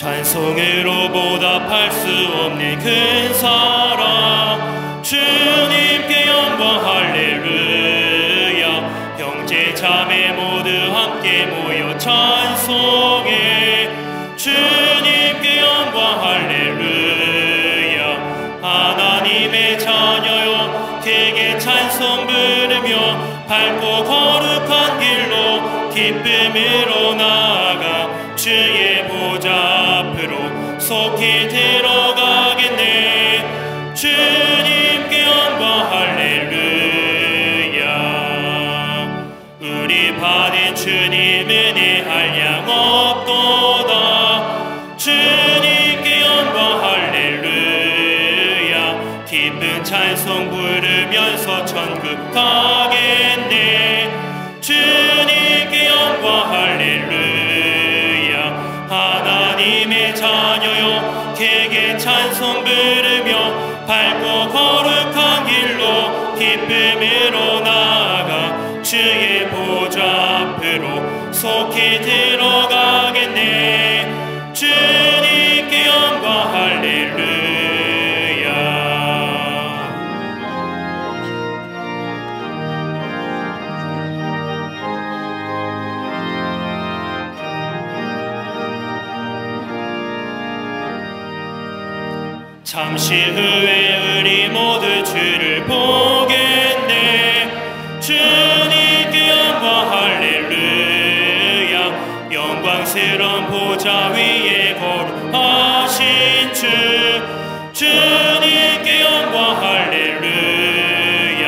찬송으로 보답할 수 없는 큰 사랑, 주님께 영광 할렐루야. 형제 자매 모두 함께 모여 찬송해. 주님께 영광 할렐루야. 하나님의 자녀여 크게 찬송 부르며 밝고 거룩한 길로 기쁨으로 나아가 주의 보좌 앞으로 속히 들어가겠네. 주님께 영광 할렐루야. 우리 받은 주님 은혜 한량 없도다. 주님께 영광 할렐루야. 기쁜 찬송 부르면서 천국 가겠네. 주님께 영광 할렐루야. 하나님의 자녀여 크게 찬송 부르며 밝고 거룩한 길로 기쁨으로 나아가 주의 보좌 앞으로 속히 들어가겠네. 주님께 영광 할렐루야. 잠시 후에 우리 모두 주를 보겠네. 주님께 영광 할렐루야. 영광스러운 보좌 위에 거룩하신 주, 주님께 영광 할렐루야.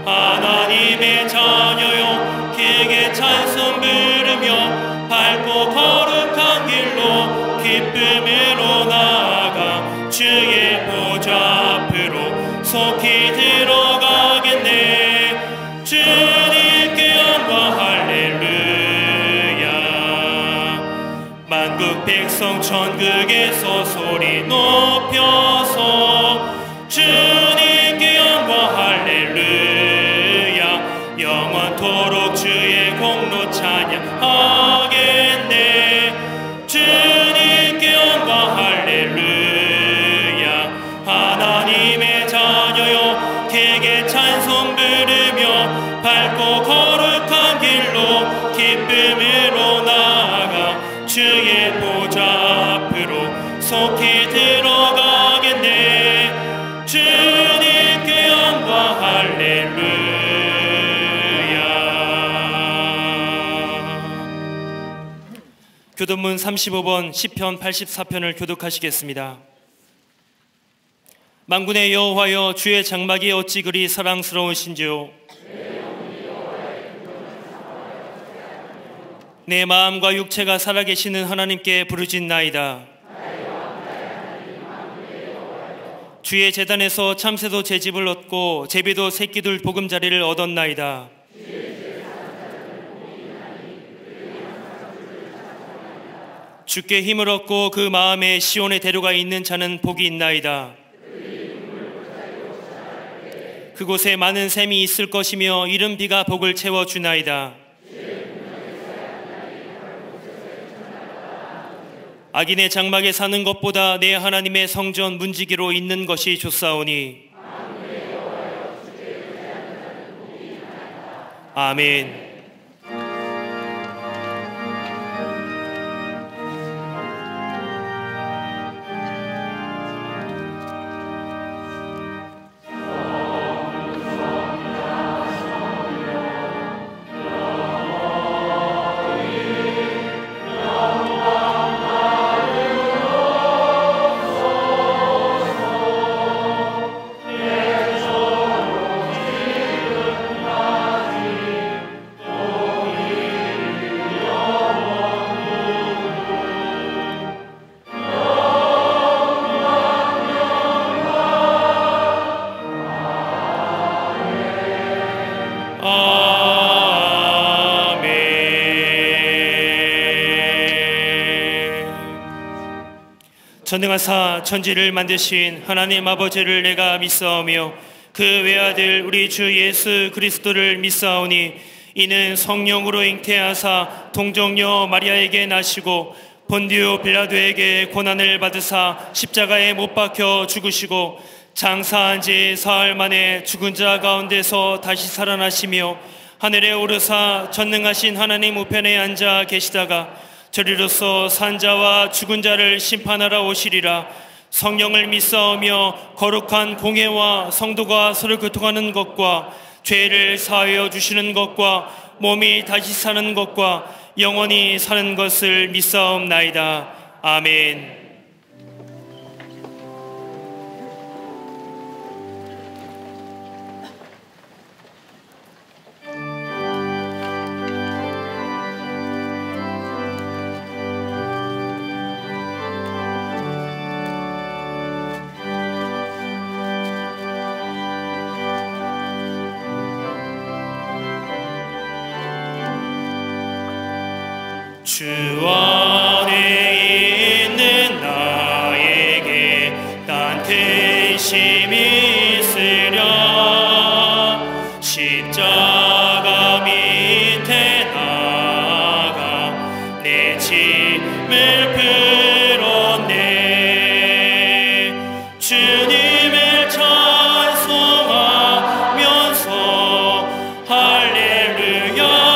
하나님의 자녀여 크게 찬송 부르며 밝고 거룩한 길로 기쁨으로 나아가 주의 보좌 앞으로 속히 들어가겠네. 주님께 영광 할렐루야. 만국 백성 천국에서 소리 높여서 주님께 영광 할렐루야. 영원토록 주의 공로 찬양하겠네. 주님께 영광 할렐루야. 하나님의 자녀여 크게 찬송 부르며 밝고 거룩한 길로 기쁨으로 나아가 주의 보좌 앞으로 속히 들어가겠네. 주님께 영광 할렐루야. 교도문 35번 시편 84편을 교독하시겠습니다. 만군의 여호와여 주의 장막이 어찌 그리 사랑스러우신지요. 내 마음과 육체가 살아계시는 하나님께 부르짖나이다. 주의 제단에서 참새도 제집을 얻고 제비도 새끼들 보금자리를 얻었나이다. 주께 힘을 얻고 그 마음에 시온의 대로가 있는 자는 복이 있나이다. 그곳에 많은 샘이 있을 것이며 이른 비가 복을 채워주나이다. 악인의 장막에 사는 것보다 내 하나님의 성전 문지기로 있는 것이 좋사오니. 아멘. 전능하사 천지를 만드신 하나님 아버지를 내가 믿사오며 그 외아들 우리 주 예수 그리스도를 믿사오니 이는 성령으로 잉태하사 동정녀 마리아에게 나시고 본디오 빌라도에게 고난을 받으사 십자가에 못 박혀 죽으시고 장사한 지 사흘 만에 죽은 자 가운데서 다시 살아나시며 하늘에 오르사 전능하신 하나님 우편에 앉아 계시다가 저리로서 산 자와 죽은 자를 심판하러 오시리라. 성령을 믿사오며 거룩한 공회와 성도가 서로 교통하는 것과 죄를 사하여 주시는 것과 몸이 다시 사는 것과 영원히 사는 것을 믿사옵나이다. 아멘. 주 안에 있는 나에게 난 근심이 있으랴. 십자가 밑에 나아가 내 짐을 풀었네. 주님을 찬송하면서 할렐루야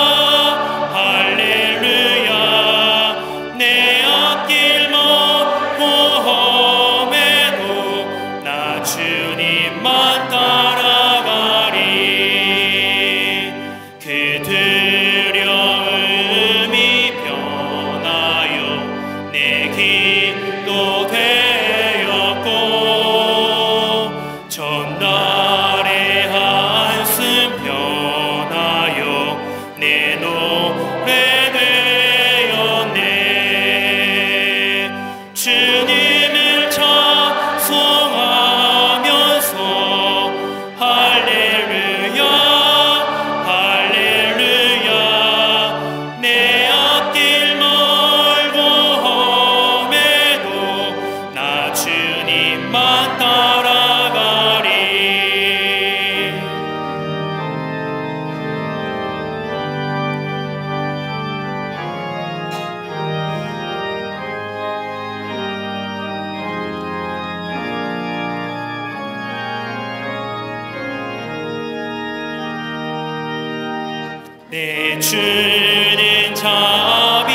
내 주는 자비하셔서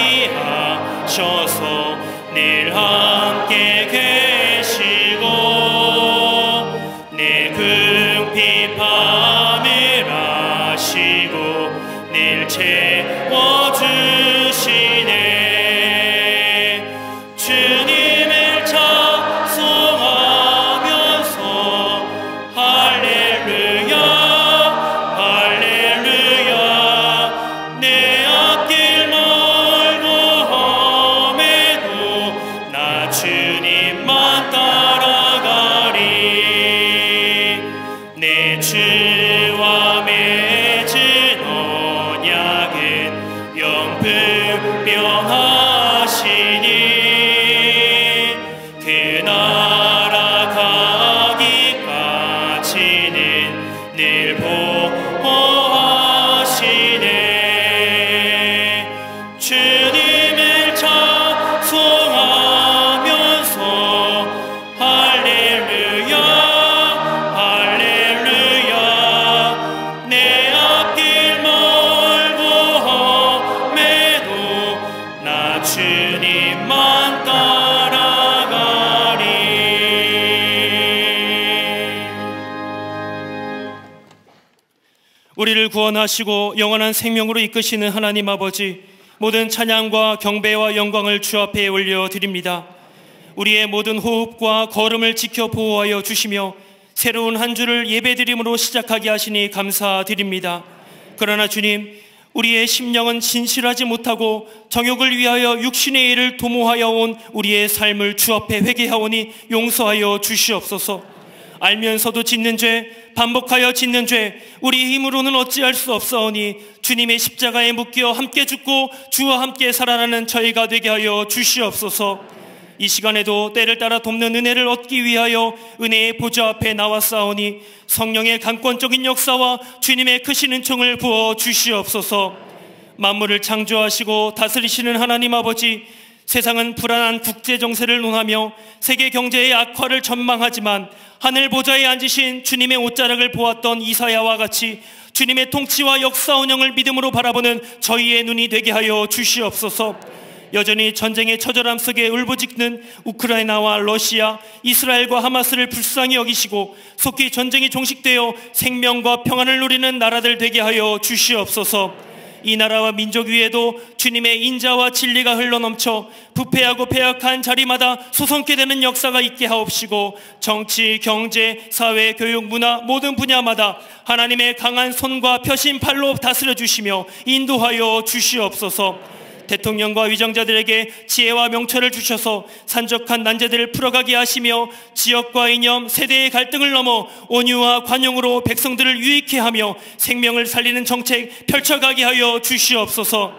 늘 함께 계시고 내 궁핍함을 아시고 늘 채워주시네. 주님을 찬송하면서 할렐루야 주와 맺은 언약은 영분명하시니 그 나라 가기까지는 늘 보호하시네. 주님을 찬송하면서 할렐루야 주님만 따라가리. 우리를 구원하시고 영원한 생명으로 이끄시는 하나님 아버지, 모든 찬양과 경배와 영광을 주 앞에 올려드립니다. 우리의 모든 호흡과 걸음을 지켜 보호하여 주시며 새로운 한 주를 예배드림으로 시작하게 하시니 감사드립니다. 그러나 주님, 우리의 심령은 진실하지 못하고 정욕을 위하여 육신의 일을 도모하여 온 우리의 삶을 주 앞에 회개하오니 용서하여 주시옵소서. 알면서도 짓는 죄, 반복하여 짓는 죄, 우리 힘으로는 어찌할 수 없사오니 주님의 십자가에 묶여 함께 죽고 주와 함께 살아나는 저희가 되게 하여 주시옵소서. 이 시간에도 때를 따라 돕는 은혜를 얻기 위하여 은혜의 보좌 앞에 나왔사오니 성령의 강권적인 역사와 주님의 크신 은총을 부어 주시옵소서. 만물을 창조하시고 다스리시는 하나님 아버지, 세상은 불안한 국제 정세를 논하며 세계 경제의 악화를 전망하지만 하늘 보좌에 앉으신 주님의 옷자락을 보았던 이사야와 같이 주님의 통치와 역사 운영을 믿음으로 바라보는 저희의 눈이 되게 하여 주시옵소서. 여전히 전쟁의 처절함 속에 울부짖는 우크라이나와 러시아, 이스라엘과 하마스를 불쌍히 여기시고 속히 전쟁이 종식되어 생명과 평안을 누리는 나라들 되게 하여 주시옵소서. 이 나라와 민족 위에도 주님의 인자와 진리가 흘러넘쳐 부패하고 패역한 자리마다 소성케 되는 역사가 있게 하옵시고, 정치, 경제, 사회, 교육, 문화 모든 분야마다 하나님의 강한 손과 펴신 팔로 다스려 주시며 인도하여 주시옵소서. 대통령과 위정자들에게 지혜와 명철을 주셔서 산적한 난제들을 풀어가게 하시며 지역과 이념, 세대의 갈등을 넘어 온유와 관용으로 백성들을 유익케 하며 생명을 살리는 정책 펼쳐가게 하여 주시옵소서.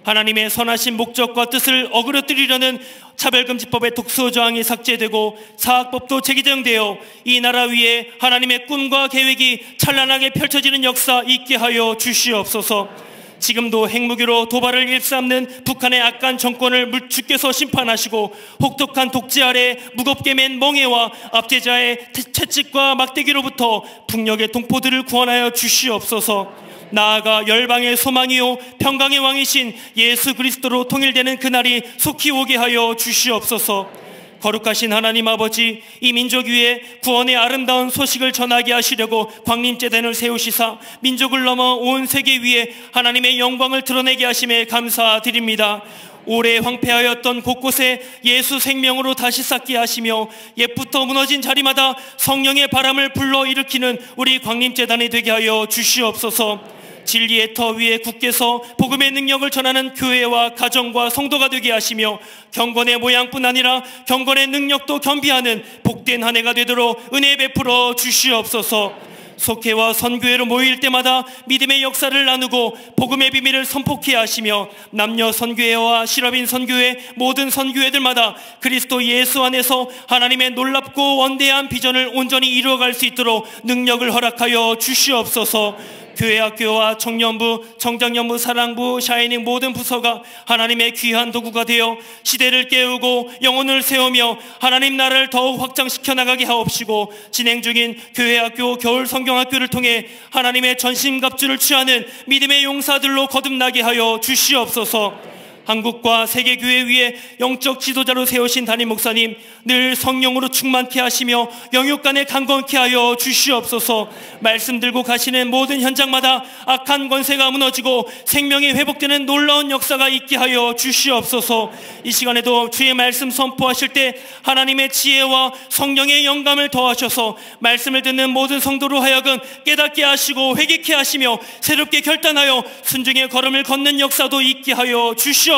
하나님의 선하신 목적과 뜻을 어그러뜨리려는 차별금지법의 독소조항이 삭제되고 사학법도 재개정되어 이 나라 위에 하나님의 꿈과 계획이 찬란하게 펼쳐지는 역사 있게 하여 주시옵소서. 지금도 핵무기로 도발을 일삼는 북한의 악한 정권을 주께서 심판하시고 혹독한 독재 아래 무겁게 맨 멍해와 압제자의 채찍과 막대기로부터 북녘의 동포들을 구원하여 주시옵소서. 나아가 열방의 소망이요 평강의 왕이신 예수 그리스도로 통일되는 그날이 속히 오게 하여 주시옵소서. 거룩하신 하나님 아버지, 이 민족 위에 구원의 아름다운 소식을 전하게 하시려고 광림제단을 세우시사 민족을 넘어 온 세계 위에 하나님의 영광을 드러내게 하심에 감사드립니다. 오래 황폐하였던 곳곳에 예수 생명으로 다시 쌓게 하시며 옛부터 무너진 자리마다 성령의 바람을 불러일으키는 우리 광림제단이 되게 하여 주시옵소서. 진리의 터 위에 굳게서 복음의 능력을 전하는 교회와 가정과 성도가 되게 하시며 경건의 모양뿐 아니라 경건의 능력도 겸비하는 복된 한 해가 되도록 은혜 베풀어 주시옵소서. 속회와 선교회로 모일 때마다 믿음의 역사를 나누고 복음의 비밀을 선포케 하시며 남녀 선교회와 실업인 선교회 모든 선교회들마다 그리스도 예수 안에서 하나님의 놀랍고 원대한 비전을 온전히 이루어갈 수 있도록 능력을 허락하여 주시옵소서. 교회 학교와 청년부, 청장년부, 사랑부, 샤이닝 모든 부서가 하나님의 귀한 도구가 되어 시대를 깨우고 영혼을 세우며 하나님 나라를 더욱 확장시켜 나가게 하옵시고, 진행 중인 교회 학교, 겨울 성경학교를 통해 하나님의 전심갑주를 취하는 믿음의 용사들로 거듭나게 하여 주시옵소서. 한국과 세계교회 위에 영적 지도자로 세우신 담임 목사님 늘 성령으로 충만케 하시며 영육간에 강건케 하여 주시옵소서. 말씀 들고 가시는 모든 현장마다 악한 권세가 무너지고 생명이 회복되는 놀라운 역사가 있게 하여 주시옵소서. 이 시간에도 주의 말씀 선포하실 때 하나님의 지혜와 성령의 영감을 더하셔서 말씀을 듣는 모든 성도로 하여금 깨닫게 하시고 회개케 하시며 새롭게 결단하여 순종의 걸음을 걷는 역사도 있게 하여 주시옵소서.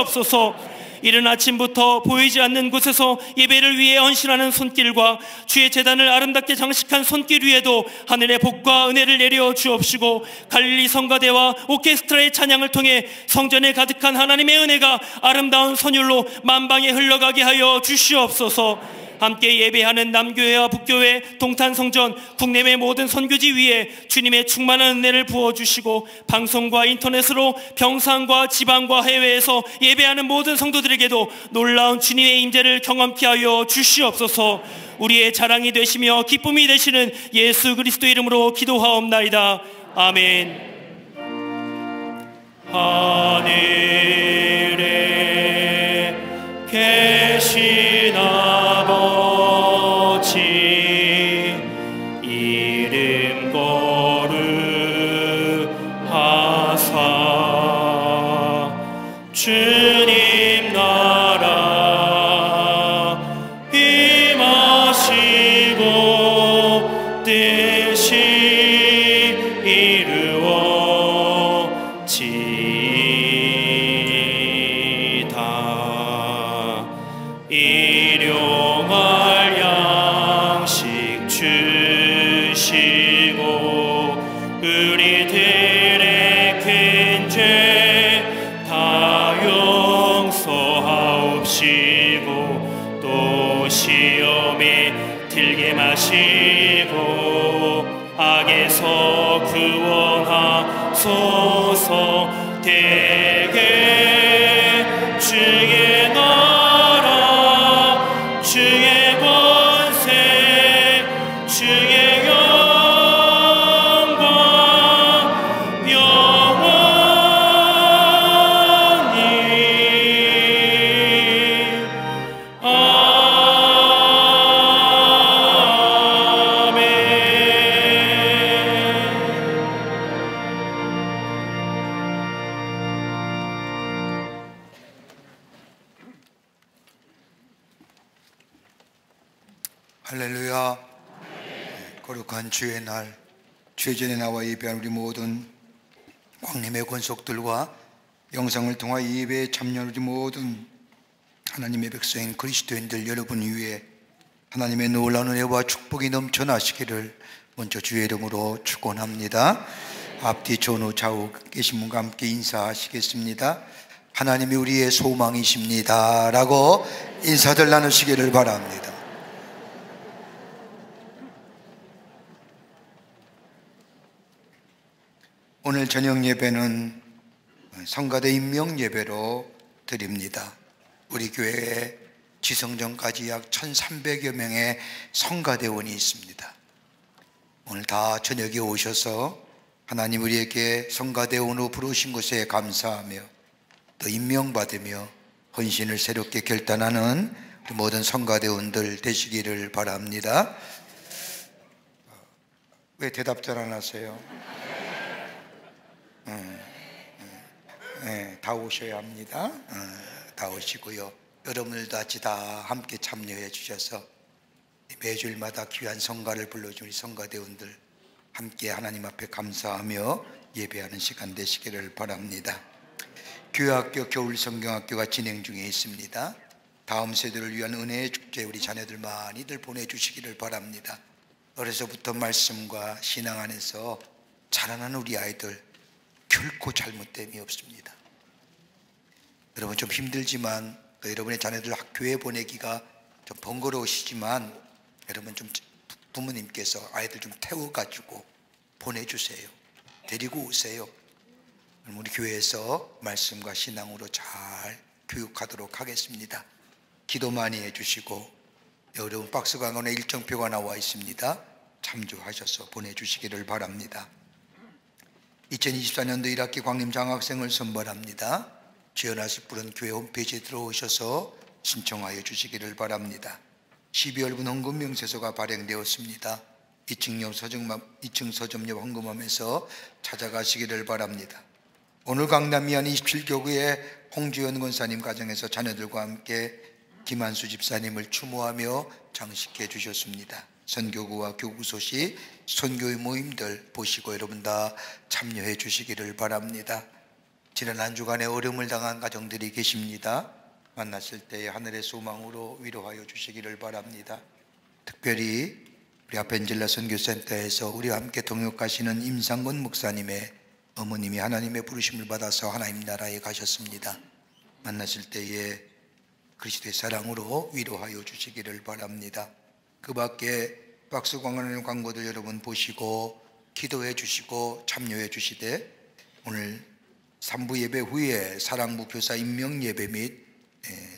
이른 아침부터 보이지 않는 곳에서 예배를 위해 헌신하는 손길과 주의 제단을 아름답게 장식한 손길 위에도 하늘의 복과 은혜를 내려 주옵시고, 갈릴리 성가대와 오케스트라의 찬양을 통해 성전에 가득한 하나님의 은혜가 아름다운 선율로 만방에 흘러가게 하여 주시옵소서. 함께 예배하는 남교회와 북교회, 동탄성전, 국내외 모든 선교지 위에 주님의 충만한 은혜를 부어주시고, 방송과 인터넷으로 병상과 지방과 해외에서 예배하는 모든 성도들에게도 놀라운 주님의 임재를 경험케 하여 주시옵소서. 우리의 자랑이 되시며 기쁨이 되시는 예수 그리스도 이름으로 기도하옵나이다. 아멘. 하늘에 계신 아버지, 이름 거룩하사 주님 나라 임하시고 뜻이 이루어지이다. 일용할 양식 주시고 우리들의 큰 죄 다 용서하옵시고, 또 시험에 들게 마시고 악에서 구원하소서. 대개 주의 나라 거룩한 주의 날, 주의 전에 나와 예배한 우리 모든 광림의 권속들과 영상을 통하 예배에 참여한 우리 모든 하나님의 백성인 그리스도인들 여러분 위에 하나님의 놀라운 은혜와 축복이 넘쳐나시기를 먼저 주의 이름으로 축원합니다. 앞뒤 전후 좌우 계신 분과 함께 인사하시겠습니다. 하나님이 우리의 소망이십니다 라고 인사들 나누시기를 바랍니다. 오늘 저녁 예배는 성가대 임명 예배로 드립니다. 우리 교회에 지성전까지 약 1,300여 명의 성가대원이 있습니다. 오늘 다 저녁에 오셔서 하나님 우리에게 성가대원으로 부르신 것에 감사하며 또 임명받으며 헌신을 새롭게 결단하는 우리 모든 성가대원들 되시기를 바랍니다. 왜 대답 잘 안 하세요? 다 오셔야 합니다. 다 오시고요. 여러분들도 같이 다 함께 참여해 주셔서 매주일마다 귀한 성가를 불러주는 성가대원들 함께 하나님 앞에 감사하며 예배하는 시간 되시기를 바랍니다. 교회학교 겨울성경학교가 진행 중에 있습니다. 다음 세대를 위한 은혜의 축제 우리 자녀들 많이들 보내주시기를 바랍니다. 어려서부터 말씀과 신앙 안에서 자라난 우리 아이들 결코 잘못됨이 없습니다. 여러분 좀 힘들지만 여러분의 자녀들 학교에 보내기가 좀 번거로우시지만 여러분 좀 부모님께서 아이들 좀 태워가지고 보내주세요. 데리고 오세요. 우리 교회에서 말씀과 신앙으로 잘 교육하도록 하겠습니다. 기도 많이 해주시고 여러분 박스 강원에 일정표가 나와 있습니다. 참조하셔서 보내주시기를 바랍니다. 2024년도 1학기 광림 장학생을 선발합니다. 지원하실 분은 교회 홈페이지에 들어오셔서 신청하여 주시기를 바랍니다. 12월분 헌금 명세서가 발행되었습니다. 2층 서점 옆 헌금함에서 찾아가시기를 바랍니다. 오늘 강남 미안 27교구의 홍주연 권사님 가정에서 자녀들과 함께 김한수 집사님을 추모하며 장식해 주셨습니다. 선교구와 교구 소식, 선교의 모임들 보시고 여러분 다 참여해 주시기를 바랍니다. 지난 한 주간에 어려움을 당한 가정들이 계십니다. 만났을 때 하늘의 소망으로 위로하여 주시기를 바랍니다. 특별히 우리 아펜젤라 선교센터에서 우리와 함께 동역하시는 임상건 목사님의 어머님이 하나님의 부르심을 받아서 하나님 나라에 가셨습니다. 만났을 때에 그리스도의 사랑으로 위로하여 주시기를 바랍니다. 그 밖에 박스 광고하는 광고들 여러분 보시고 기도해 주시고 참여해 주시되 오늘 3부 예배 후에 사랑무교사 임명 예배 및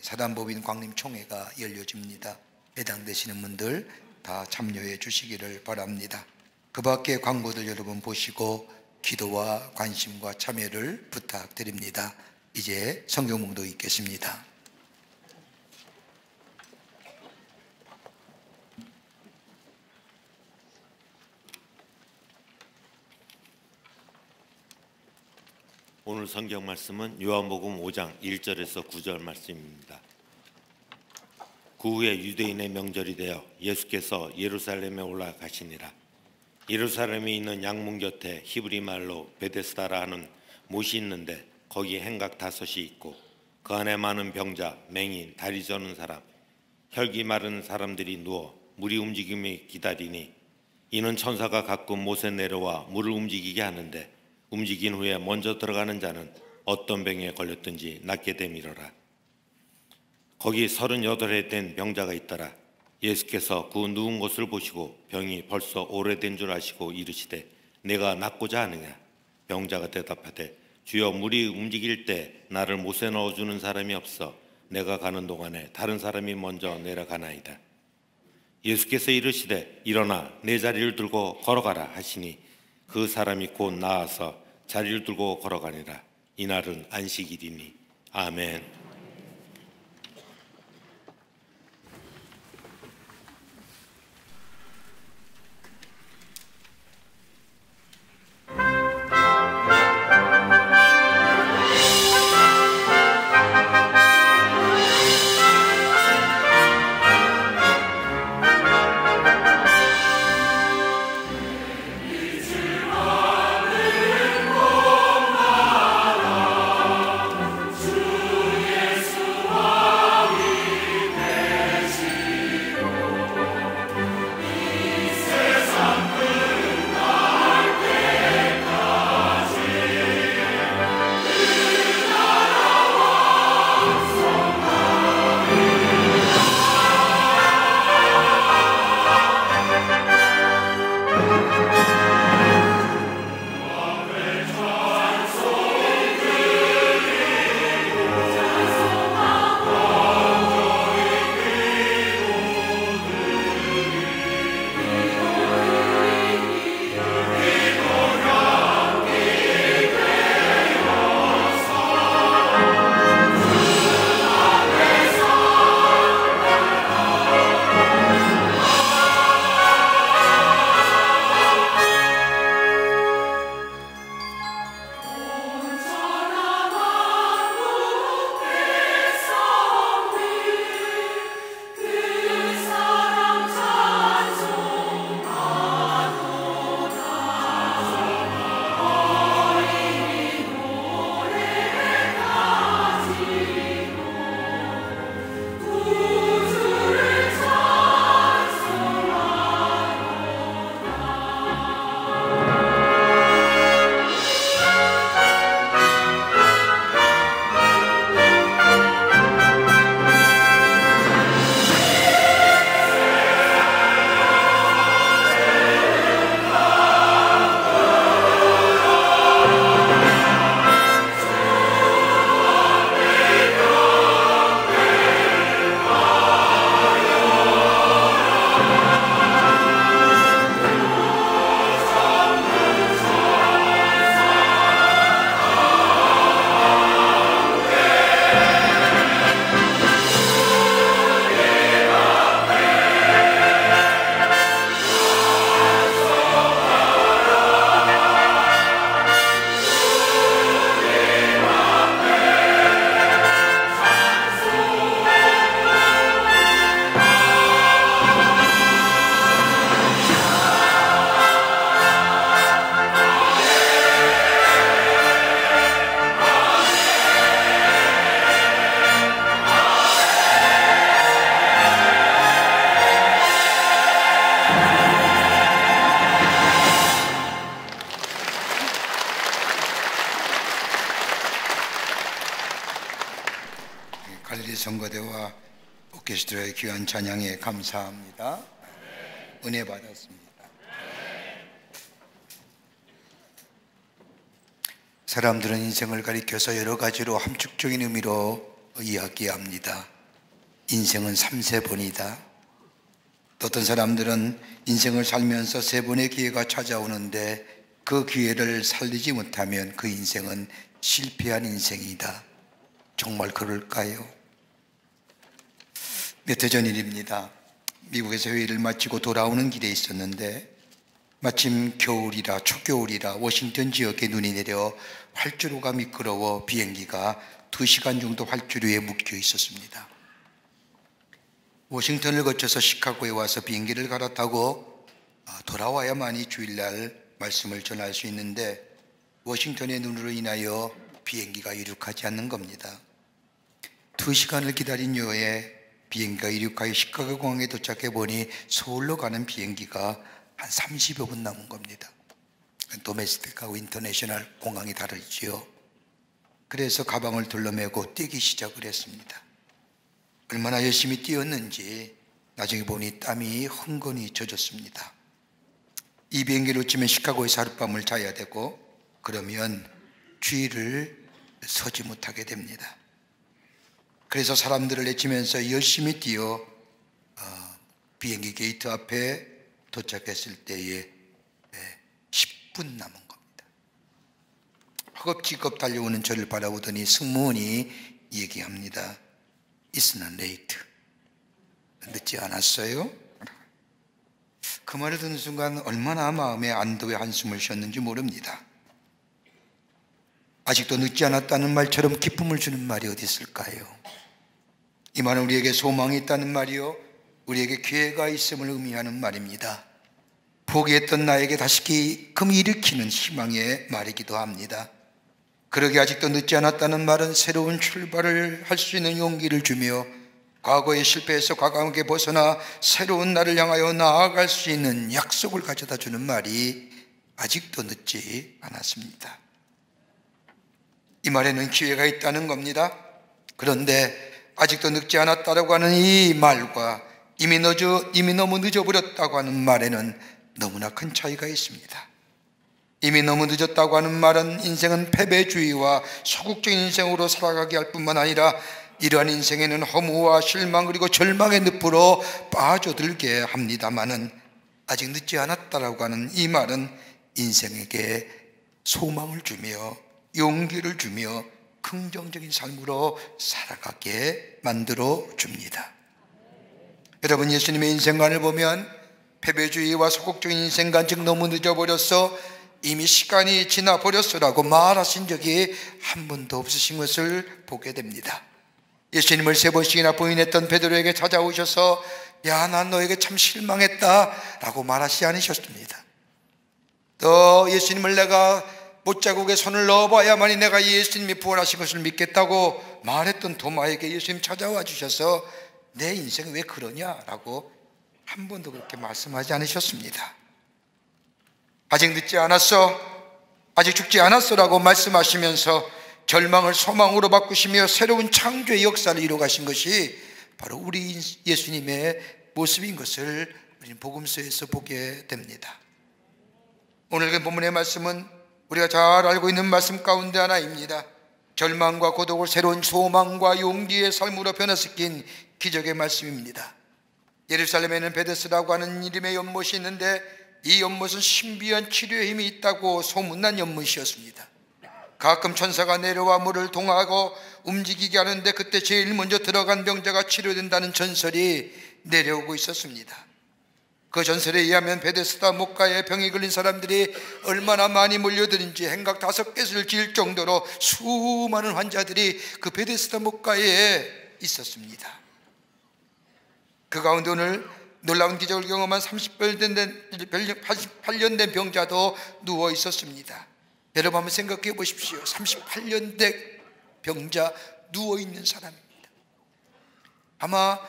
사단법인 광림총회가 열려집니다. 해당되시는 분들 다 참여해 주시기를 바랍니다. 그 밖에 광고들 여러분 보시고 기도와 관심과 참여를 부탁드립니다. 이제 성경 봉독 읽겠습니다. 오늘 성경 말씀은 요한복음 5장 1절에서 9절 말씀입니다. 그 후에 유대인의 명절이 되어 예수께서 예루살렘에 올라가시니라. 예루살렘에 있는 양문 곁에 히브리 말로 베데스다라 하는 못이 있는데 거기 행각 5이 있고 그 안에 많은 병자, 맹인, 다리 저는 사람, 혈기 마른 사람들이 누워 물이 움직임을 기다리니 이는 천사가 가끔 못에 내려와 물을 움직이게 하는데 움직인 후에 먼저 들어가는 자는 어떤 병에 걸렸든지 낫게 되미러라. 거기 38해 된 병자가 있더라. 예수께서 그 누운 것을 보시고 병이 벌써 오래된 줄 아시고 이르시되 내가 낫고자 하느냐. 병자가 대답하되 주여 물이 움직일 때 나를 못에 넣어주는 사람이 없어 내가 가는 동안에 다른 사람이 먼저 내려가나이다. 예수께서 이르시되 일어나 내 자리를 들고 걸어가라 하시니 그 사람이 곧 나아서 자리를 들고 걸어가니라. 이날은 안식일이니. 아멘. 성가대와 오케스트라의 귀한 찬양에 감사합니다. 은혜 받았습니다. 사람들은 인생을 가리켜서 여러 가지로 함축적인 의미로 이야기합니다. 인생은 3세번이다. 또 어떤 사람들은 인생을 살면서 3번의 기회가 찾아오는데 그 기회를 살리지 못하면 그 인생은 실패한 인생이다. 정말 그럴까요? 몇 해 전 일입니다. 미국에서 회의를 마치고 돌아오는 길에 있었는데 마침 겨울이라 초겨울이라 워싱턴 지역에 눈이 내려 활주로가 미끄러워 비행기가 2시간 정도 활주로에 묶여 있었습니다. 워싱턴을 거쳐서 시카고에 와서 비행기를 갈아타고 돌아와야만이 주일날 말씀을 전할 수 있는데 워싱턴의 눈으로 인하여 비행기가 이륙하지 않는 겁니다. 2시간을 기다린 이후에 비행기가 이륙하여 시카고 공항에 도착해 보니 서울로 가는 비행기가 한 30여 분 남은 겁니다. 도메스틱하고 인터내셔널 공항이 다르지요. 그래서 가방을 둘러매고 뛰기 시작을 했습니다. 얼마나 열심히 뛰었는지 나중에 보니 땀이 흥건히 젖었습니다. 이 비행기를 놓치면 시카고에서 하룻밤을 자야 되고 그러면 주일을 서지 못하게 됩니다. 그래서 사람들을 내치면서 열심히 뛰어 비행기 게이트 앞에 도착했을 때에 10분 남은 겁니다. 허겁지겁 달려오는 저를 바라보더니 승무원이 얘기합니다. It's not late. 늦지 않았어요? 그 말을 듣는 순간 얼마나 마음에 안도의 한숨을 쉬었는지 모릅니다. 아직도 늦지 않았다는 말처럼 기쁨을 주는 말이 어디 있을까요? 이 말은 우리에게 소망이 있다는 말이요, 우리에게 기회가 있음을 의미하는 말입니다. 포기했던 나에게 다시금 일으키는 희망의 말이기도 합니다. 그러게 아직도 늦지 않았다는 말은 새로운 출발을 할 수 있는 용기를 주며 과거의 실패에서 과감하게 벗어나 새로운 날을 향하여 나아갈 수 있는 약속을 가져다 주는 말이 아직도 늦지 않았습니다. 이 말에는 기회가 있다는 겁니다. 그런데 아직도 늦지 않았다고 하는 이 말과 이미 너무 늦어버렸다고 하는 말에는 너무나 큰 차이가 있습니다. 이미 너무 늦었다고 하는 말은 인생은 패배주의와 소극적인 인생으로 살아가게 할 뿐만 아니라 이러한 인생에는 허무와 실망 그리고 절망의 늪으로 빠져들게 합니다마는, 아직 늦지 않았다라고 하는 이 말은 인생에게 소망을 주며 용기를 주며 긍정적인 삶으로 살아가게 만들어 줍니다. 여러분, 예수님의 인생관을 보면 패배주의와 소극적인 인생관, 즉 너무 늦어버렸어, 이미 시간이 지나버렸어라고 말하신 적이 한 번도 없으신 것을 보게 됩니다. 예수님을 3번씩이나 부인했던 베드로에게 찾아오셔서 야, 난 너에게 참 실망했다 라고 말하지 않으셨습니다. 또 예수님을 내가 못자국에 손을 넣어봐야만이 내가 예수님이 부활하신 것을 믿겠다고 말했던 도마에게 예수님 찾아와 주셔서 내 인생이 왜 그러냐라고 한 번도 그렇게 말씀하지 않으셨습니다. 아직 늦지 않았어, 아직 죽지 않았어라고 말씀하시면서 절망을 소망으로 바꾸시며 새로운 창조의 역사를 이루어가신 것이 바로 우리 예수님의 모습인 것을 우리는 복음서에서 보게 됩니다. 오늘 그 본문의 말씀은 우리가 잘 알고 있는 말씀 가운데 하나입니다. 절망과 고독을 새로운 소망과 용기의 삶으로 변화시킨 기적의 말씀입니다. 예루살렘에는 베데스다라고 하는 이름의 연못이 있는데 이 연못은 신비한 치료의 힘이 있다고 소문난 연못이었습니다. 가끔 천사가 내려와 물을 동하고 움직이게 하는데 그때 제일 먼저 들어간 병자가 치료된다는 전설이 내려오고 있었습니다. 그 전설에 의하면 베데스다 목가에 병이 걸린 사람들이 얼마나 많이 몰려드는지 행각 5개를 지을 정도로 수많은 환자들이 그 베데스다 목가에 있었습니다. 그 가운데 오늘 놀라운 기적을 경험한 38년 된 병자도 누워 있었습니다. 여러분 한번 생각해 보십시오. 38년 된 병자 누워 있는 사람입니다. 아마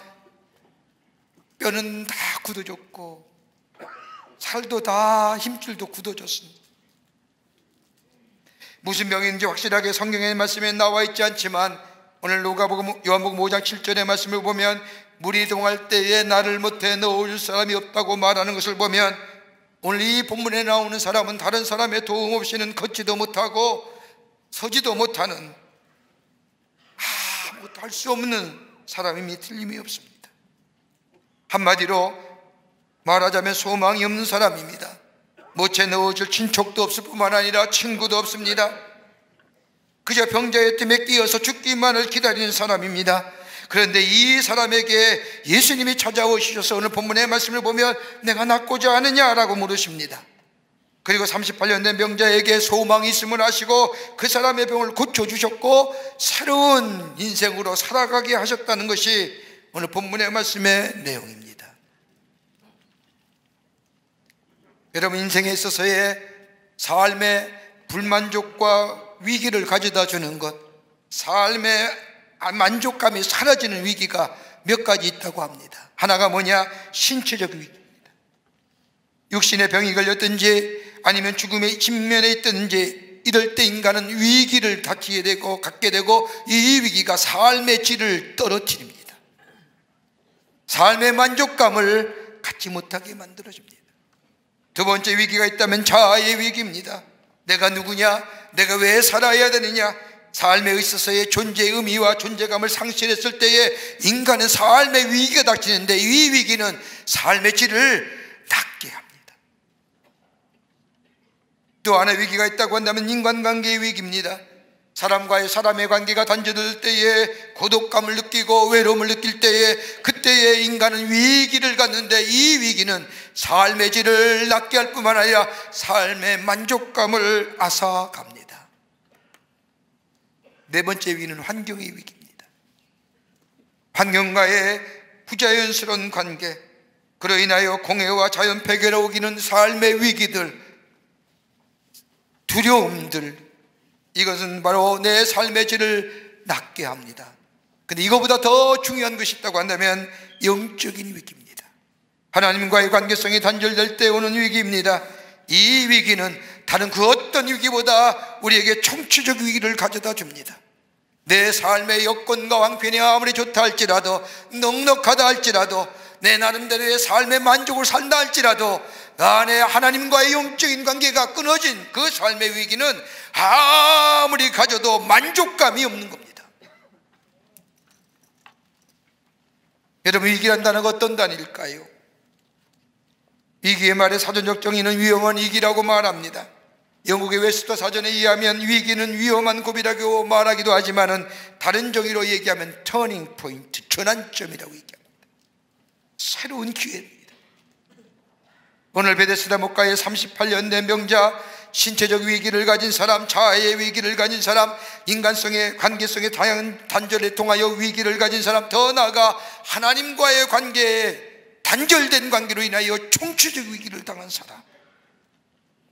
뼈는 다 굳어졌고 살도 다 힘줄도 굳어졌습니다. 무슨 병인지 확실하게 성경의 말씀에 나와 있지 않지만 오늘 요한복음 5장 7절의 말씀을 보면 물이 동할 때에 나를 못해 넣어줄 사람이 없다고 말하는 것을 보면 오늘 이 본문에 나오는 사람은 다른 사람의 도움 없이는 걷지도 못하고 서지도 못하는 아무것도 할 수 없는 사람임이 틀림이 없습니다. 한마디로 말하자면 소망이 없는 사람입니다. 못해 넣어줄 친척도 없을 뿐만 아니라 친구도 없습니다. 그저 병자의 틈에 끼어서 죽기만을 기다리는 사람입니다. 그런데 이 사람에게 예수님이 찾아오셔서 오늘 본문의 말씀을 보면 내가 낫고자 하느냐라고 물으십니다. 그리고 38년 된 병자에게 소망이 있음을 아시고 그 사람의 병을 고쳐주셨고 새로운 인생으로 살아가게 하셨다는 것이 오늘 본문의 말씀의 내용입니다. 여러분, 인생에 있어서의 삶의 불만족과 위기를 가져다 주는 것, 삶의 만족감이 사라지는 위기가 몇 가지 있다고 합니다. 하나가 뭐냐? 신체적 위기입니다. 육신의 병이 걸렸든지 아니면 죽음의 직면에 있든지 이럴 때 인간은 위기를 갖게 되고 이 위기가 삶의 질을 떨어뜨립니다. 삶의 만족감을 갖지 못하게 만들어줍니다. 두 번째 위기가 있다면 자아의 위기입니다. 내가 누구냐? 내가 왜 살아야 되느냐? 삶에 있어서의 존재의 의미와 존재감을 상실했을 때에 인간은 삶의 위기가 닥치는데 이 위기는 삶의 질을 낮게 합니다. 또 하나의 위기가 있다고 한다면 인간관계의 위기입니다. 사람과의 사람의 관계가 단절될 때에 고독감을 느끼고 외로움을 느낄 때에 그때에 인간은 위기를 갖는데 이 위기는 삶의 질을 낮게 할 뿐만 아니라 삶의 만족감을 앗아갑니다. 네 번째 위기는 환경의 위기입니다. 환경과의 부자연스러운 관계, 그로 인하여 공해와 자연 폐괴가 오기는 삶의 위기들, 두려움들, 이것은 바로 내 삶의 질을 낮게 합니다. 그런데 이거보다 더 중요한 것이 있다고 한다면 영적인 위기입니다. 하나님과의 관계성이 단절될 때 오는 위기입니다. 이 위기는 다른 그 어떤 위기보다 우리에게 총체적 위기를 가져다 줍니다. 내 삶의 여건과 형편이 아무리 좋다 할지라도, 넉넉하다 할지라도, 내 나름대로의 삶의 만족을 산다 할지라도 안에 하나님과의 영적인 관계가 끊어진 그 삶의 위기는 아무리 가져도 만족감이 없는 겁니다. 여러분, 위기란 단어가 어떤 단어일까요? 위기의 말의 사전적 정의는 위험한 위기라고 말합니다. 영국의 웨스터 사전에 의하면 위기는 위험한 고비라고 말하기도 하지만은 다른 정의로 얘기하면 터닝 포인트, 전환점이라고 얘기합니다. 새로운 기회입니다. 오늘 베데스다 목가의 38년 된 병자, 신체적 위기를 가진 사람, 자아의 위기를 가진 사람, 인간성의 관계성의 다양한 단절에 통하여 위기를 가진 사람, 더 나아가 하나님과의 관계에 단절된 관계로 인하여 총체적 위기를 당한 사람,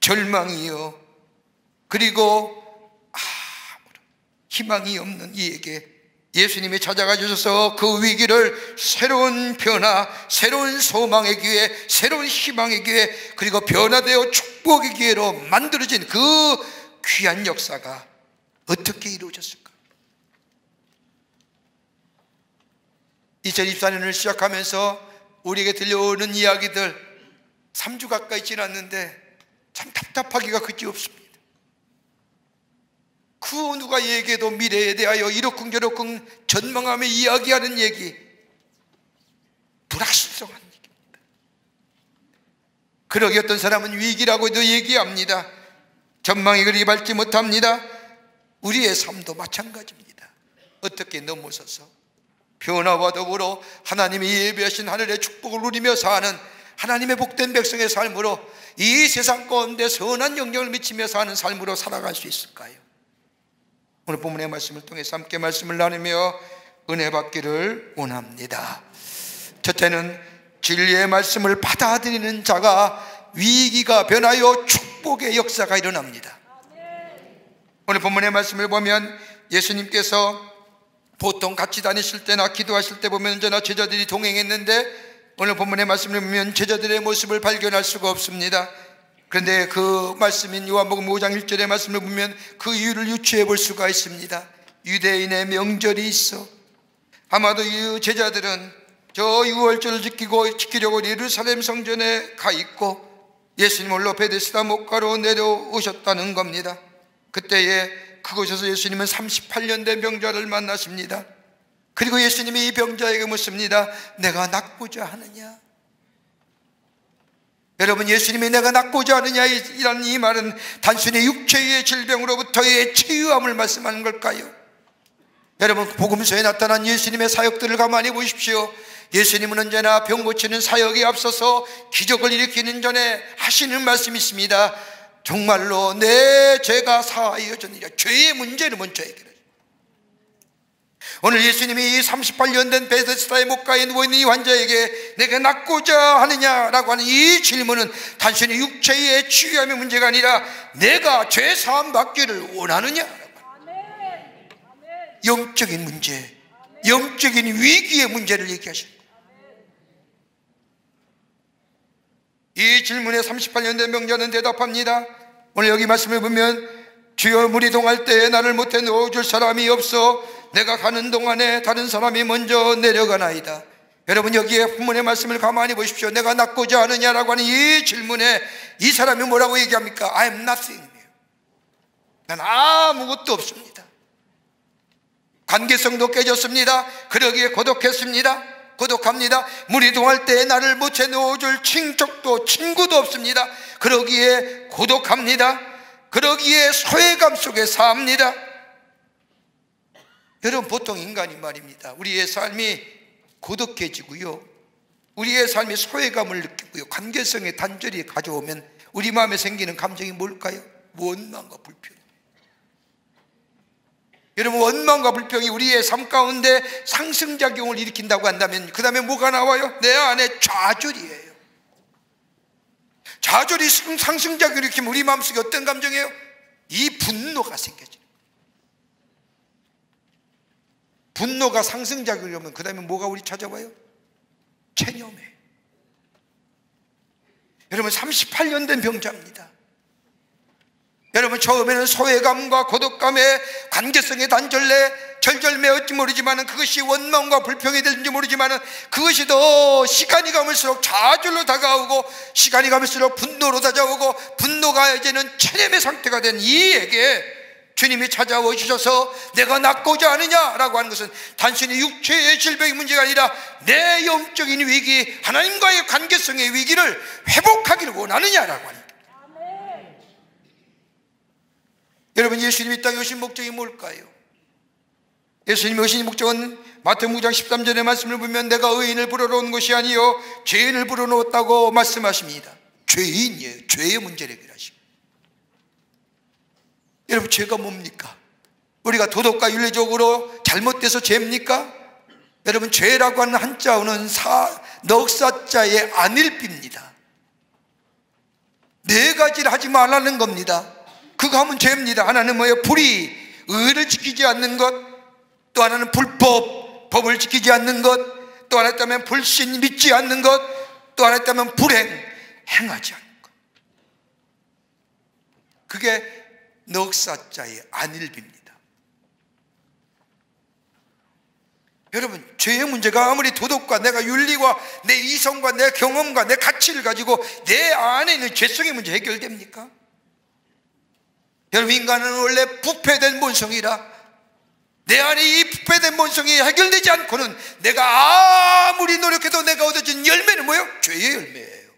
절망이요, 그리고 아무런 희망이 없는 이에게 예수님이 찾아가 주셔서 그 위기를 새로운 변화, 새로운 소망의 기회, 새로운 희망의 기회, 그리고 변화되어 축복의 기회로 만들어진 그 귀한 역사가 어떻게 이루어졌을까? 2024년을 시작하면서 우리에게 들려오는 이야기들 3주 가까이 지났는데 참 답답하기가 그지없습니다. 그 누가 얘기해도 미래에 대하여 이러쿵저러쿵 전망하며 이야기하는 얘기, 불확실성한 얘기입니다. 그러기 어떤 사람은 위기라고도 얘기합니다. 전망이 그리 밝지 못합니다. 우리의 삶도 마찬가지입니다. 어떻게 넘어서서 변화와 더불어 하나님이 예비하신 하늘의 축복을 누리며 사는 하나님의 복된 백성의 삶으로 이 세상 가운데 선한 영향을 미치며 사는 삶으로 살아갈 수 있을까요? 오늘 본문의 말씀을 통해서 함께 말씀을 나누며 은혜 받기를 원합니다. 첫째는 진리의 말씀을 받아들이는 자가 위기가 변하여 축복의 역사가 일어납니다. 오늘 본문의 말씀을 보면 예수님께서 보통 같이 다니실 때나 기도하실 때 보면 저나 제자들이 동행했는데 오늘 본문의 말씀을 보면 제자들의 모습을 발견할 수가 없습니다. 그런데 그 말씀인 요한복음 5장 1절의 말씀을 보면 그 이유를 유추해 볼 수가 있습니다. 유대인의 명절이 있어. 아마도 이 제자들은 저 유월절을 지키려고 예루살렘 성전에 가 있고 예수님 홀로 베데스다 목가로 내려오셨다는 겁니다. 그때에 그곳에서 예수님은 38년 된 병자를 만나십니다. 그리고 예수님이 이 병자에게 묻습니다. 내가 낫고자 하느냐? 여러분, 예수님이 내가 낫고자 하느냐 이라는 이 말은 단순히 육체의 질병으로부터의 치유함을 말씀하는 걸까요? 여러분, 복음서에 나타난 예수님의 사역들을 가만히 보십시오. 예수님은 언제나 병 고치는 사역에 앞서서 기적을 일으키는 전에 하시는 말씀이 있습니다. 정말로 내 죄가 사하여졌느냐. 죄의 문제를 먼저 해결해요. 오늘 예수님이 이 38년 된 베데스다의 목가에 누워있는 이 환자에게 내가 낫고자 하느냐라고 하는 이 질문은 단순히 육체의 치유함의 문제가 아니라 내가 죄 사함 받기를 원하느냐, 영적인 문제, 영적인 위기의 문제를 얘기하십니다. 이 질문에 38년 된 병자는 대답합니다. 오늘 여기 말씀을 보면 주여, 물이 동할 때에 나를 못해 넣어줄 사람이 없어 내가 가는 동안에 다른 사람이 먼저 내려가나이다. 여러분, 여기에 본문의 말씀을 가만히 보십시오. 내가 낫고자 하느냐라고 하는 이 질문에 이 사람이 뭐라고 얘기합니까? I am nothing. 난 아무것도 없습니다. 관계성도 깨졌습니다. 그러기에 고독합니다. 물이 동할 때에 나를 못해 넣어줄 친척도 친구도 없습니다. 그러기에 고독합니다. 그러기에 소외감 속에 삽니다. 여러분, 보통 인간이 말입니다, 우리의 삶이 고독해지고요, 우리의 삶이 소외감을 느끼고요, 관계성의 단절이 가져오면 우리 마음에 생기는 감정이 뭘까요? 원망과 불평. 여러분, 원망과 불평이 우리의 삶 가운데 상승작용을 일으킨다고 한다면 그 다음에 뭐가 나와요? 내 안에 좌절이에요. 좌절이 상승작용을 일으키면 우리 마음속에 어떤 감정이에요? 이 분노가 생겨져요. 분노가 상승작용을 하면 그 다음에 뭐가 우리 찾아와요? 체념해. 여러분, 38년 된 병자입니다. 여러분, 처음에는 소외감과 고독감에 관계성의 단절내 절절매었지 모르지만 그것이 원망과 불평이 될지 모르지만 그것이 더 시간이 가면서록 좌절로 다가오고 시간이 가면서록 분노로 다가오고 분노가 이제는 체념의 상태가 된 이에게 주님이 찾아오셔서 내가 낫고자 하느냐라고 하는 것은 단순히 육체의 질병의 문제가 아니라 내 영적인 위기, 하나님과의 관계성의 위기를 회복하기를 원하느냐라고 합니다. 여러분, 예수님이 이 땅에 오신 목적이 뭘까요? 예수님이 오신 목적은 마태복음 9장 13절의 말씀을 보면 내가 의인을 불러놓은 것이 아니요 죄인을 불러놓았다고 말씀하십니다. 죄인이에요. 죄의 문제를 해결하십니다. 여러분, 죄가 뭡니까? 우리가 도덕과 윤리적으로 잘못돼서 죄입니까? 여러분, 죄라고 하는 한자어는 넉사자의 안일비입니다. 네 가지를 하지 말라는 겁니다. 그거 하면 죄입니다. 하나는 뭐예요? 불의, 의를 지키지 않는 것. 또 하나는 불법, 법을 지키지 않는 것. 또 하나 있다면 불신, 믿지 않는 것. 또 하나 있다면 불행, 행하지 않는 것. 그게 넉사자의 안일비입니다. 여러분, 죄의 문제가 아무리 도덕과 내가 윤리와 내 이성과 내 경험과 내 가치를 가지고 내 안에 있는 죄성의 문제 해결됩니까? 여러분, 인간은 원래 부패된 본성이라 내 안에 이 부패된 본성이 해결되지 않고는 내가 아무리 노력해도 내가 얻어진 열매는 뭐예요? 죄의 열매예요.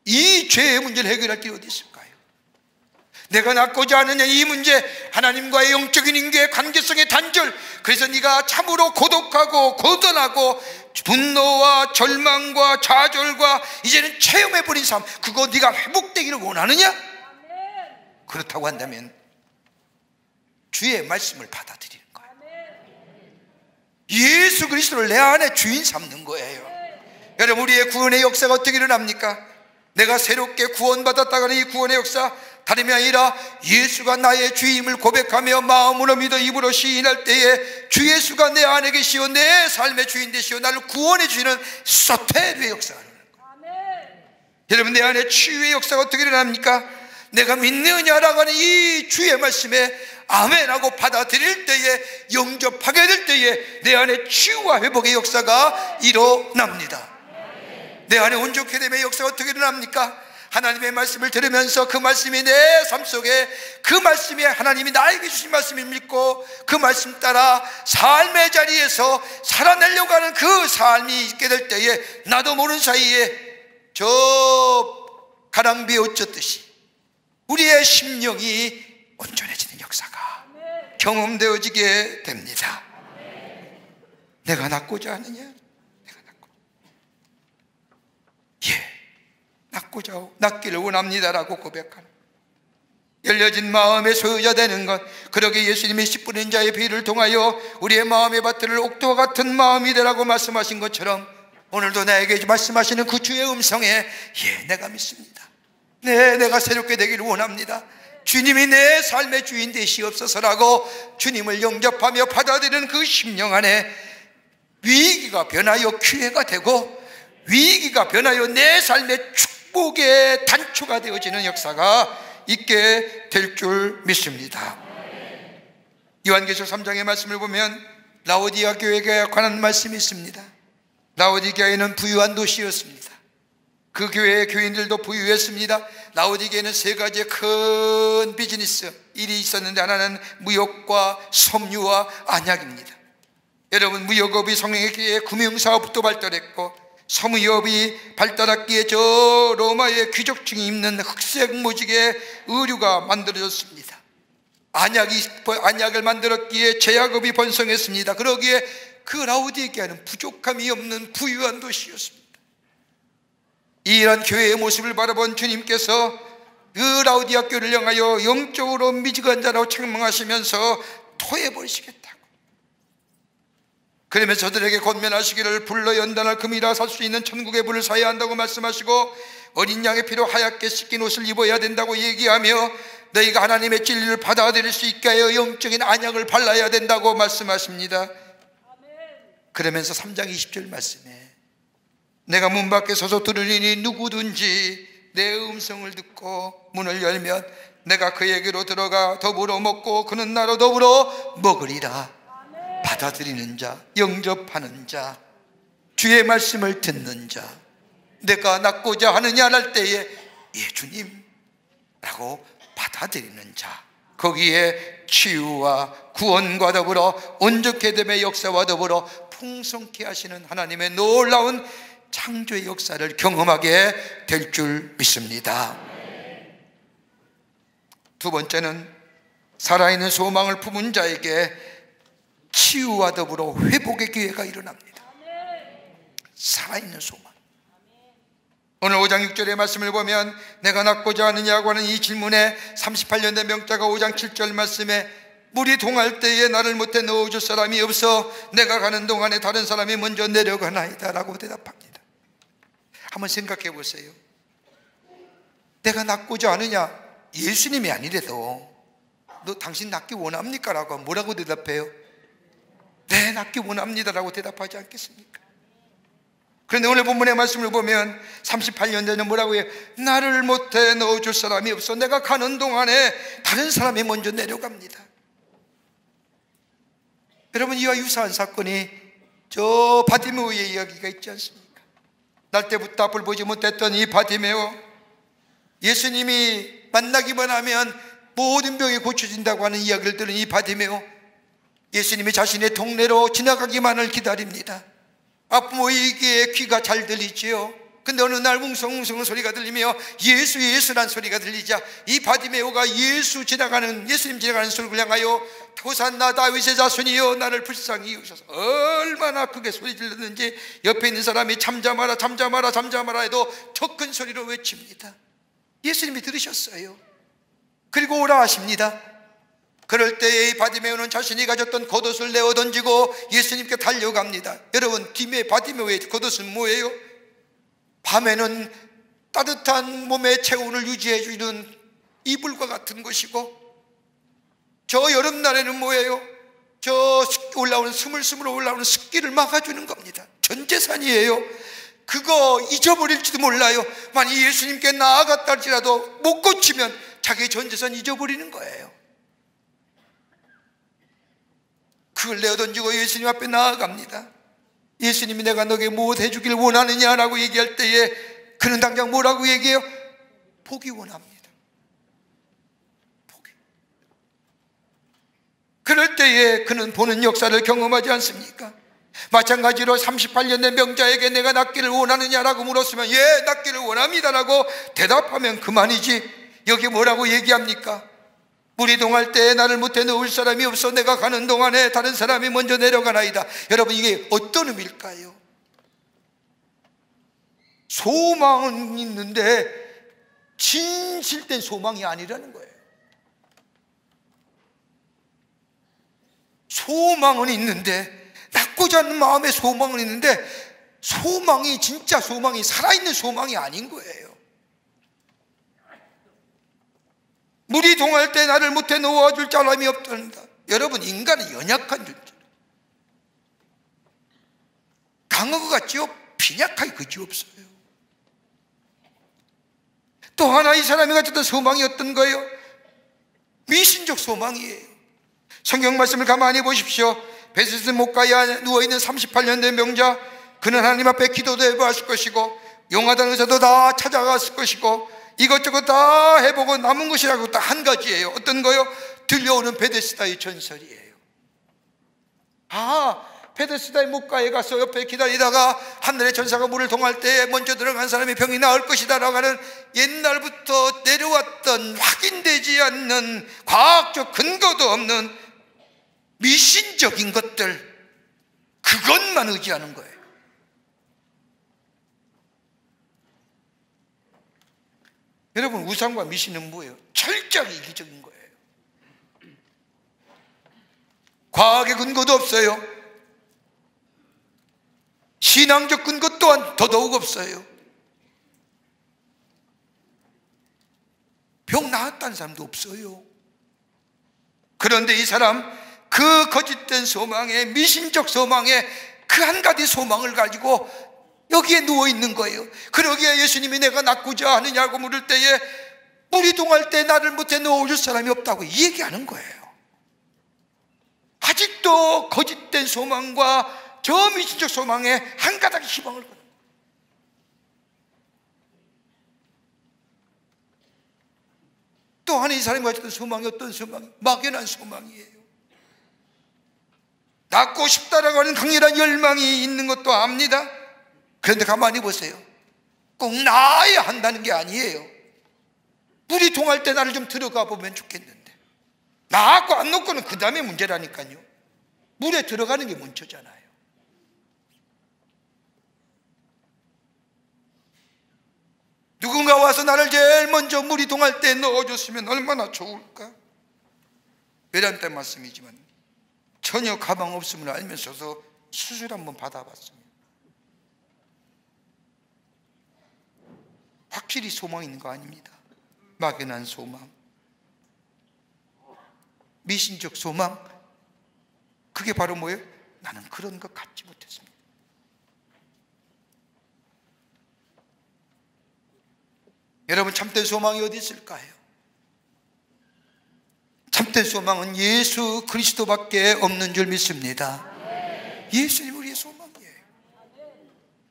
이 죄의 문제를 해결할 길이 어디 있을까요? 내가 낫고자 하느냐, 이 문제, 하나님과의 영적인 인계의 관계성의 단절. 그래서 네가 참으로 고독하고 고단하고 분노와 절망과 좌절과 이제는 체험해버린 삶, 그거 네가 회복되기를 원하느냐? 그렇다고 한다면 주의 말씀을 받아들이는 거예요. 예수 그리스도를 내 안에 주인 삼는 거예요. 여러분, 우리의 구원의 역사가 어떻게 일어납니까? 내가 새롭게 구원받았다가는 이 구원의 역사 다름이 아니라 예수가 나의 주임을 고백하며 마음으로 믿어 입으로 시인할 때에 주 예수가 내 안에 계시오 내 삶의 주인 되시오 나를 구원해 주시는 소테르의 역사가 일어나는 거예요. 여러분, 내 안에 치유의 역사가 어떻게 일어납니까? 내가 믿느냐라고 하는 이 주의 말씀에 아멘하고 받아들일 때에, 영접하게 될 때에 내 안에 치유와 회복의 역사가 일어납니다. 내 안에 온전케 됨의 역사가 어떻게 일어납니까? 하나님의 말씀을 들으면서 그 말씀이 내 삶 속에, 그 말씀이 하나님이 나에게 주신 말씀을 믿고 그 말씀 따라 삶의 자리에서 살아내려고 하는 그 삶이 있게 될 때에 나도 모르는 사이에 저 가랑비에 어쩌듯이 우리의 심령이 온전해지는 역사가 경험되어지게 됩니다. 내가 낫고자 하느냐? 내가 낫기를 원합니다라고 고백하는, 열려진 마음의 소유자 되는 것, 그러게 예수님이 씨 뿌린 자의 비를 통하여 우리의 마음의 밭들을 옥토와 같은 마음이 되라고 말씀하신 것처럼 오늘도 나에게 말씀하시는 그 주의 음성에 내가 믿습니다. 내가 새롭게 되기를 원합니다. 주님이 내 삶의 주인 되시옵소서라고 주님을 영접하며 받아들이는 그 심령 안에 위기가 변하여 기회가 되고, 위기가 변하여 내 삶의 축복의 단초가 되어지는 역사가 있게 될 줄 믿습니다. 요한계시록 3장의 말씀을 보면 라오디게아 교회에 관한 말씀이 있습니다. 라오디게아는 부유한 도시였습니다. 그 교회의 교인들도 부유했습니다. 라오디게아는 세 가지의 큰 비즈니스 일이 있었는데, 하나는 무역과 섬유와 안약입니다. 여러분, 무역업이 성행했기에 금융사업도 발달했고, 섬유업이 발달했기에 저 로마의 귀족층이 입는 흑색 무지개 의류가 만들어졌습니다. 안약을 만들었기에 제약업이 번성했습니다. 그러기에 그 라오디게아는 부족함이 없는 부유한 도시였습니다. 이러한 교회의 모습을 바라본 주님께서 그 라오디게아 교회를 향하여 영적으로 미지근한 자라고 책망하시면서 토해버리시겠다고, 그러면서 저들에게 권면하시기를 불로 연단할 금이라 살 수 있는 천국의 불을 사야 한다고 말씀하시고, 어린 양의 피로 하얗게 씻긴 옷을 입어야 된다고 얘기하며 너희가 하나님의 진리를 받아들일 수 있게 하여 영적인 안약을 발라야 된다고 말씀하십니다. 그러면서 3장 20절 말씀에 내가 문 밖에 서서 들으리니 누구든지 내 음성을 듣고 문을 열면 내가 그에게로 들어가 더불어 먹고 그는 나로 더불어 먹으리라. 받아들이는 자, 영접하는 자, 주의 말씀을 듣는 자, 내가 낫고자 하느냐 할 때에 주님 라고 받아들이는 자, 거기에 치유와 구원과 더불어 온전케 됨의 역사와 더불어 풍성케 하시는 하나님의 놀라운 창조의 역사를 경험하게 될 줄 믿습니다. 두 번째는 살아있는 소망을 품은 자에게 치유와 더불어 회복의 기회가 일어납니다. 살아있는 소망. 오늘 5장 6절의 말씀을 보면 내가 낫고자 하느냐고 하는 이 질문에 38년 된 명자가 5장 7절 말씀에 물이 동할 때에 나를 못해 넣어줄 사람이 없어 내가 가는 동안에 다른 사람이 먼저 내려가나이다 라고 대답합니다. 한번 생각해 보세요. 내가 낫고자 하느냐, 예수님이 아니래도 너 당신 낫기 원합니까? 라고 뭐라고 대답해요? 네, 낫기 원합니다 라고 대답하지 않겠습니까? 그런데 오늘 본문의 말씀을 보면 38년 전에 뭐라고 해요? 나를 못해 넣어줄 사람이 없어 내가 가는 동안에 다른 사람이 먼저 내려갑니다. 여러분, 이와 유사한 사건이 저 바디메오의 이야기가 있지 않습니까? 날 때부터 앞을 보지 못했던 이 바디메오, 예수님이 만나기만 하면 모든 병이 고쳐진다고 하는 이야기를 들은 이 바디메오, 예수님이 자신의 동네로 지나가기만을 기다립니다. 아프모이기에 귀가 잘 들리지요. 근데 어느 날 웅성웅성 소리가 들리며 예수 예수란 소리가 들리자 이 바디메오가 예수님 지나가는 소리를 향하여 호산나 다윗의 자손이여 나를 불쌍히 여기소서, 얼마나 크게 소리 질렀는지 옆에 있는 사람이 잠잠하라 잠잠하라 잠잠하라 해도 더 큰 소리로 외칩니다. 예수님이 들으셨어요. 그리고 오라 하십니다. 그럴 때에 이 바디메오는 자신이 가졌던 겉옷을 내어 던지고 예수님께 달려갑니다. 여러분, 바디메오의 겉옷은 뭐예요? 밤에는 따뜻한 몸의 체온을 유지해 주는 이불과 같은 것이고, 저 여름날에는 뭐예요? 저 올라오는 스물스물 올라오는 습기를 막아주는 겁니다. 전 재산이에요. 그거 잊어버릴지도 몰라요. 만약 예수님께 나아갔다 할지라도 못 고치면 자기의 전 재산 잊어버리는 거예요. 그걸 내어던지고 예수님 앞에 나아갑니다. 예수님이 내가 너에게 무엇 해주길 원하느냐라고 얘기할 때에 그는 당장 뭐라고 얘기해요? 보기 원합니다. 보기. 그럴 때에 그는 보는 역사를 경험하지 않습니까? 마찬가지로 38년 된 명자에게 내가 낫기를 원하느냐라고 물었으면 예, 낫기를 원합니다라고 대답하면 그만이지. 여기 뭐라고 얘기합니까? 물이 동할 때에 나를 못해 넣을 사람이 없어 내가 가는 동안에 다른 사람이 먼저 내려가나이다. 여러분, 이게 어떤 의미일까요? 소망은 있는데 진실된 소망이 아니라는 거예요. 소망은 있는데, 낫고자 하는 마음의 소망은 있는데 소망이, 진짜 소망이 살아있는 소망이 아닌 거예요. 물이 동할 때 나를 못해 놓아줄 사람이 없단다. 여러분, 인간은 연약한 존재, 강한 것 같지요? 빈약하게 그지없어요. 또 하나 이 사람이 가졌던 소망이 어떤 거예요? 미신적 소망이에요. 성경 말씀을 가만히 보십시오. 베세스 목가에 누워있는 38년 된 명자, 그는 하나님 앞에 기도도 해보았을 것이고 용하다는 의사도 다 찾아갔을 것이고 이것저것 다 해보고 남은 것이라고 딱 한 가지예요. 어떤 거요? 들려오는 베데스다의 전설이에요. 베데스다의 목가에 가서 옆에 기다리다가 하늘의 전사가 물을 동할 때 먼저 들어간 사람이 병이 나을 것이다 라고 하는 옛날부터 내려왔던 확인되지 않는 과학적 근거도 없는 미신적인 것들, 그것만 의지하는 거예요. 여러분, 우상과 미신은 뭐예요? 철저하게 이기적인 거예요. 과학의 근거도 없어요. 신앙적 근거 또한 더더욱 없어요. 병 나았다는 사람도 없어요. 그런데 이 사람, 그 거짓된 소망에, 미신적 소망에 그 한 가지 소망을 가지고 여기에 누워있는 거예요. 그러기에 예수님이 내가 낫고자 하느냐고 물을 때에 물이 동할 때 나를 못해 넣어줄 사람이 없다고 얘기하는 거예요. 아직도 거짓된 소망과 저 미신적 소망에 한 가닥 희망을 거는 거예요. 또 하나 이 사람이 가졌던 소망이 어떤 소망이? 막연한 소망이에요. 낫고 싶다라고 하는 강렬한 열망이 있는 것도 압니다. 그런데 가만히 보세요. 꼭 나아야 한다는 게 아니에요. 물이 동할 때 나를 좀 들어가 보면 좋겠는데, 나았고 안 놓고는 그 다음에 문제라니까요. 물에 들어가는 게 문제잖아요. 누군가 와서 나를 제일 먼저 물이 동할 때 넣어줬으면 얼마나 좋을까? 외란때 말씀이지만 전혀 가망 없음을 알면서도 수술 한번 받아봤습니다. 확실히 소망 있는 거 아닙니다. 막연한 소망, 미신적 소망, 그게 바로 뭐예요? 나는 그런 것 갖지 못했습니다. 여러분, 참된 소망이 어디 있을까요? 참된 소망은 예수 그리스도밖에 없는 줄 믿습니다. 예수님 우리의 소망이에요.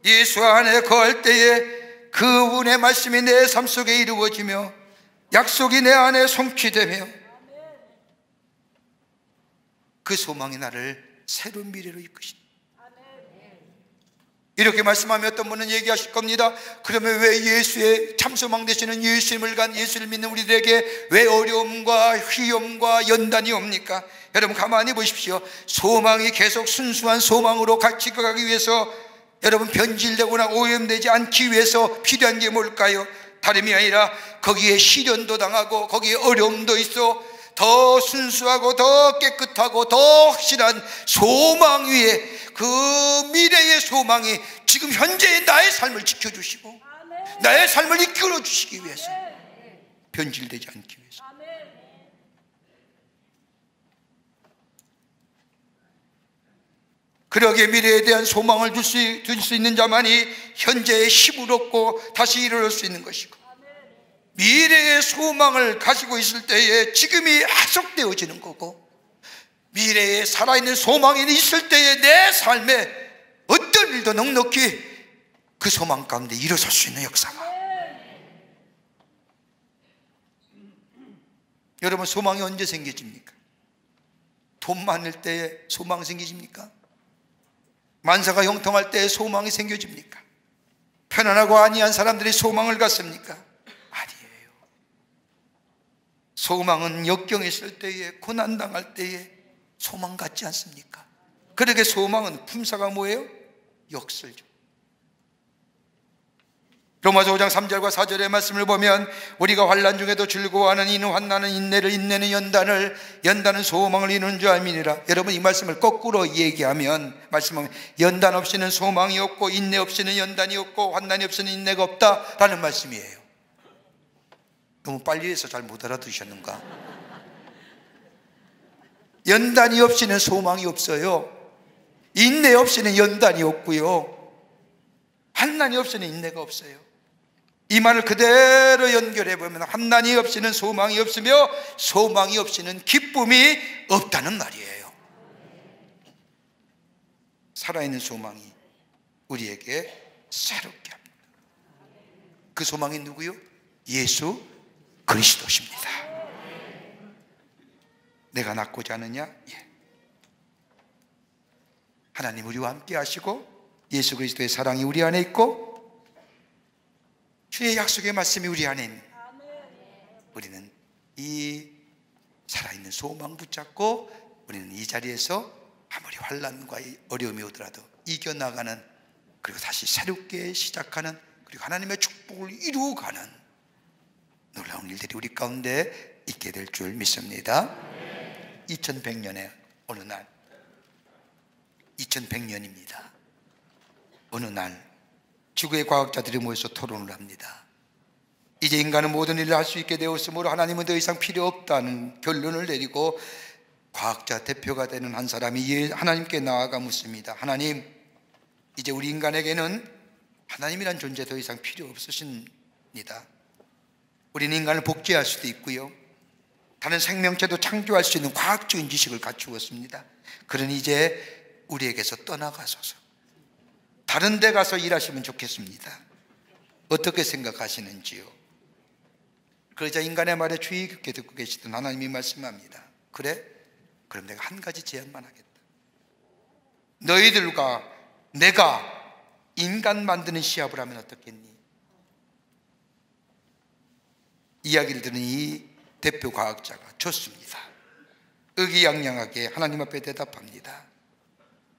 예수 안에 거할 때에 그분의 말씀이 내 삶 속에 이루어지며 약속이 내 안에 성취되며 그 소망이 나를 새로운 미래로 이끄신다. 이렇게 말씀하면 어떤 분은 얘기하실 겁니다. 그러면 왜 예수의 참소망 되시는 예수님을 간 예수를 믿는 우리들에게 왜 어려움과 휘염과 연단이 옵니까? 여러분, 가만히 보십시오. 소망이 계속 순수한 소망으로 같이 가기 위해서, 여러분, 변질되거나 오염되지 않기 위해서 필요한 게 뭘까요? 다름이 아니라 거기에 시련도 당하고 거기에 어려움도 있어 더 순수하고 더 깨끗하고 더 확실한 소망 위에, 그 미래의 소망이 지금 현재의 나의 삶을 지켜주시고 나의 삶을 이끌어 주시기 위해서, 변질되지 않기 위해서. 그러기에 미래에 대한 소망을 줄 수 있는 자만이 현재의 힘을 얻고 다시 일어날 수 있는 것이고, 미래의 소망을 가지고 있을 때에 지금이 해석되어지는 거고, 미래에 살아있는 소망이 있을 때에 내 삶에 어떤 일도 넉넉히 그 소망 가운데 일어설 수 있는 역사가. 여러분, 소망이 언제 생겨집니까? 돈 많을 때에 소망 생기십니까? 만사가 형통할 때에 소망이 생겨집니까? 편안하고 안이한 사람들이 소망을 갖습니까? 아니에요. 소망은 역경에 있을 때에, 고난당할 때에 소망 갖지 않습니까? 그러게 소망은 품사가 뭐예요? 역설죠. 로마서 5장 3절과 4절의 말씀을 보면, 우리가 환난 중에도 즐거워하는 이는 환난은 인내를, 인내는 연단을, 연단은 소망을 이루는 줄 알미니라. 여러분, 이 말씀을 거꾸로 얘기하면, 말씀은 연단 없이는 소망이 없고 인내 없이는 연단이 없고 환난이 없이는 인내가 없다라는 말씀이에요. 너무 빨리 해서 잘 못 알아두셨는가? 연단이 없이는 소망이 없어요. 인내 없이는 연단이 없고요, 환난이 없이는 인내가 없어요. 이 말을 그대로 연결해 보면, 환난이 없이는 소망이 없으며 소망이 없이는 기쁨이 없다는 말이에요. 살아있는 소망이 우리에게 새롭게 합니다. 그 소망이 누구요? 예수 그리스도십니다. 내가 낳고자 하느냐? 예. 하나님 우리와 함께 하시고 예수 그리스도의 사랑이 우리 안에 있고 주의 약속의 말씀이 우리 안에 있는, 우리는 이 살아있는 소망 붙잡고 우리는 이 자리에서 아무리 환난과 어려움이 오더라도 이겨나가는, 그리고 다시 새롭게 시작하는, 그리고 하나님의 축복을 이루어가는 놀라운 일들이 우리 가운데 있게 될 줄 믿습니다. 2100년에 어느 날, 2100년입니다. 어느 날 지구의 과학자들이 모여서 토론을 합니다. 이제 인간은 모든 일을 할 수 있게 되었으므로 하나님은 더 이상 필요 없다는 결론을 내리고, 과학자 대표가 되는 한 사람이 하나님께 나아가 묻습니다. 하나님, 이제 우리 인간에게는 하나님이란 존재 더 이상 필요 없으십니다. 우리는 인간을 복제할 수도 있고요, 다른 생명체도 창조할 수 있는 과학적인 지식을 갖추었습니다. 그러니 이제 우리에게서 떠나가소서 다른 데 가서 일하시면 좋겠습니다. 어떻게 생각하시는지요? 그러자 인간의 말에 주의 깊게 듣고 계시던 하나님이 말씀합니다. 그래? 그럼 내가 한 가지 제안만 하겠다. 너희들과 내가 인간 만드는 시합을 하면 어떻겠니? 이야기를 들은 이 대표 과학자가 좋습니다, 의기양양하게 하나님 앞에 대답합니다.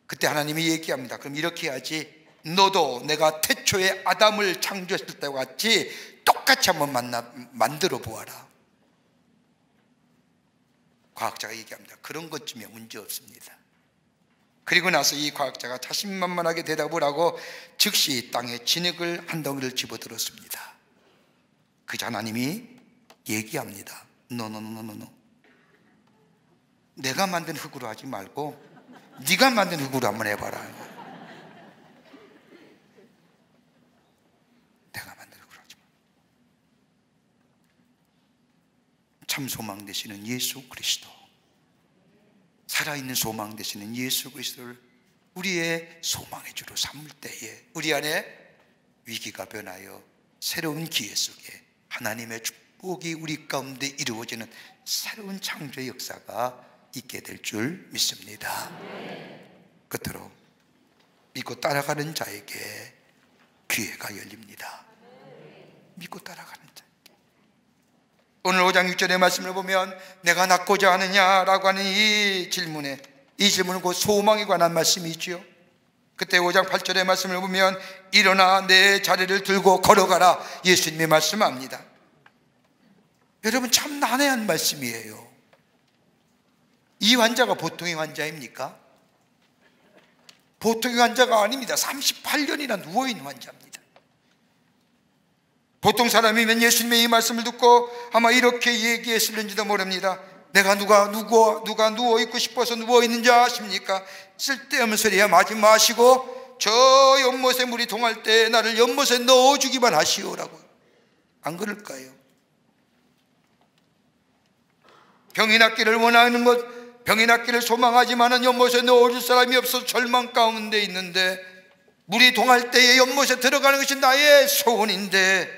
그때 하나님이 얘기합니다. 그럼 이렇게 해야지, 너도 내가 태초에 아담을 창조했을 때와 같이 똑같이 한번 만들어 보아라. 과학자가 얘기합니다. 그런 것쯤에 문제 없습니다. 그리고 나서 이 과학자가 자신만만하게 대답을 하고 즉시 땅에 진흙을 한 덩이를 집어들었습니다. 그저 하나님이 얘기합니다. 노노노노노, 내가 만든 흙으로 하지 말고 네가 만든 흙으로 한번 해봐라. 내가 만든 흙으로 하지 마. 참 소망 되시는 예수 그리스도, 살아있는 소망 되시는 예수 그리스도를 우리의 소망의 주로 삼을 때에 우리 안에 위기가 변하여 새로운 기회 속에 하나님의 축복이 우리 가운데 이루어지는 새로운 창조의 역사가 있게 될 줄 믿습니다. 끝으로 믿고 따라가는 자에게 기회가 열립니다. 믿고 따라가는 자. 오늘 5장 6절의 말씀을 보면, 내가 낳고자 하느냐라고 하는 이 질문은 곧 소망에 관한 말씀이지요. 그때 5장 8절의 말씀을 보면, 일어나 내 자리를 들고 걸어가라, 예수님이 말씀합니다. 여러분, 참 난해한 말씀이에요. 이 환자가 보통의 환자입니까? 보통의 환자가 아닙니다. 38년이나 누워있는 환자입니다. 보통 사람이면 예수님의 이 말씀을 듣고 아마 이렇게 얘기했을는지도 모릅니다. 내가 누가 누워 있고 싶어서 누워 있는지 아십니까? 쓸데없는 소리 하지 마시고 저 연못에 물이 동할 때 나를 연못에 넣어주기만 하시오라고. 안 그럴까요? 병이 낫기를 원하는 것, 병이 낫기를 소망하지만은 연못에 넣어줄 사람이 없어서 절망 가운데 있는데, 물이 동할 때에 연못에 들어가는 것이 나의 소원인데,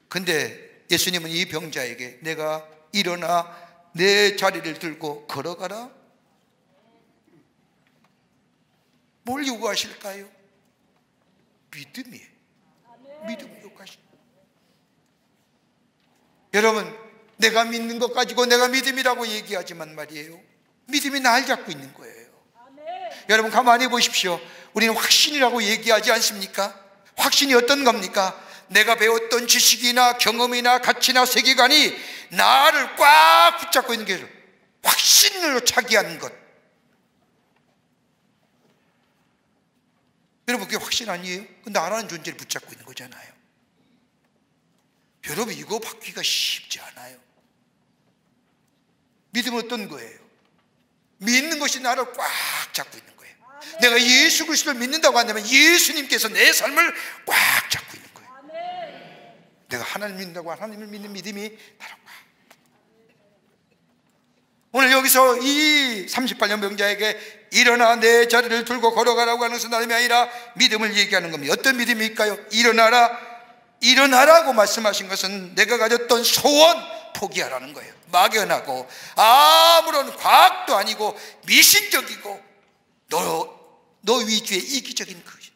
근데 예수님은 이 병자에게 내가 일어나 내 자리를 들고 걸어가라? 뭘 요구하실까요? 믿음이에요. 믿음을 요구하십니다. 여러분, 내가 믿는 것 가지고 내가 믿음이라고 얘기하지만 말이에요, 믿음이 날 잡고 있는 거예요. 여러분 가만히 보십시오. 우리는 확신이라고 얘기하지 않습니까? 확신이 어떤 겁니까? 내가 배웠던 지식이나 경험이나 가치나 세계관이 나를 꽉 붙잡고 있는 게 확신으로 차기하는 것. 여러분 그게 확신 아니에요? 나라는 존재를 붙잡고 있는 거잖아요. 여러분 이거 바뀌기가 쉽지 않아요. 믿음은 어떤 거예요? 믿는 것이 나를 꽉 잡고 있는 거예요. 내가 예수 그리스도를 믿는다고 한다면 예수님께서 내 삶을 꽉 잡고 있는 거예요. 내가 하나님 믿는다고 하나님을 믿는 믿음이 나를 꽉. 오늘 여기서 이 38년 병자에게 일어나 내 자리를 들고 걸어가라고 하는 것은 다름이 아니라 믿음을 얘기하는 겁니다. 어떤 믿음일까요? 일어나라고 말씀하신 것은 내가 가졌던 소원 포기하라는 거예요. 막연하고 아무런 과학도 아니고 미신적이고 너 위주의 이기적인 것이.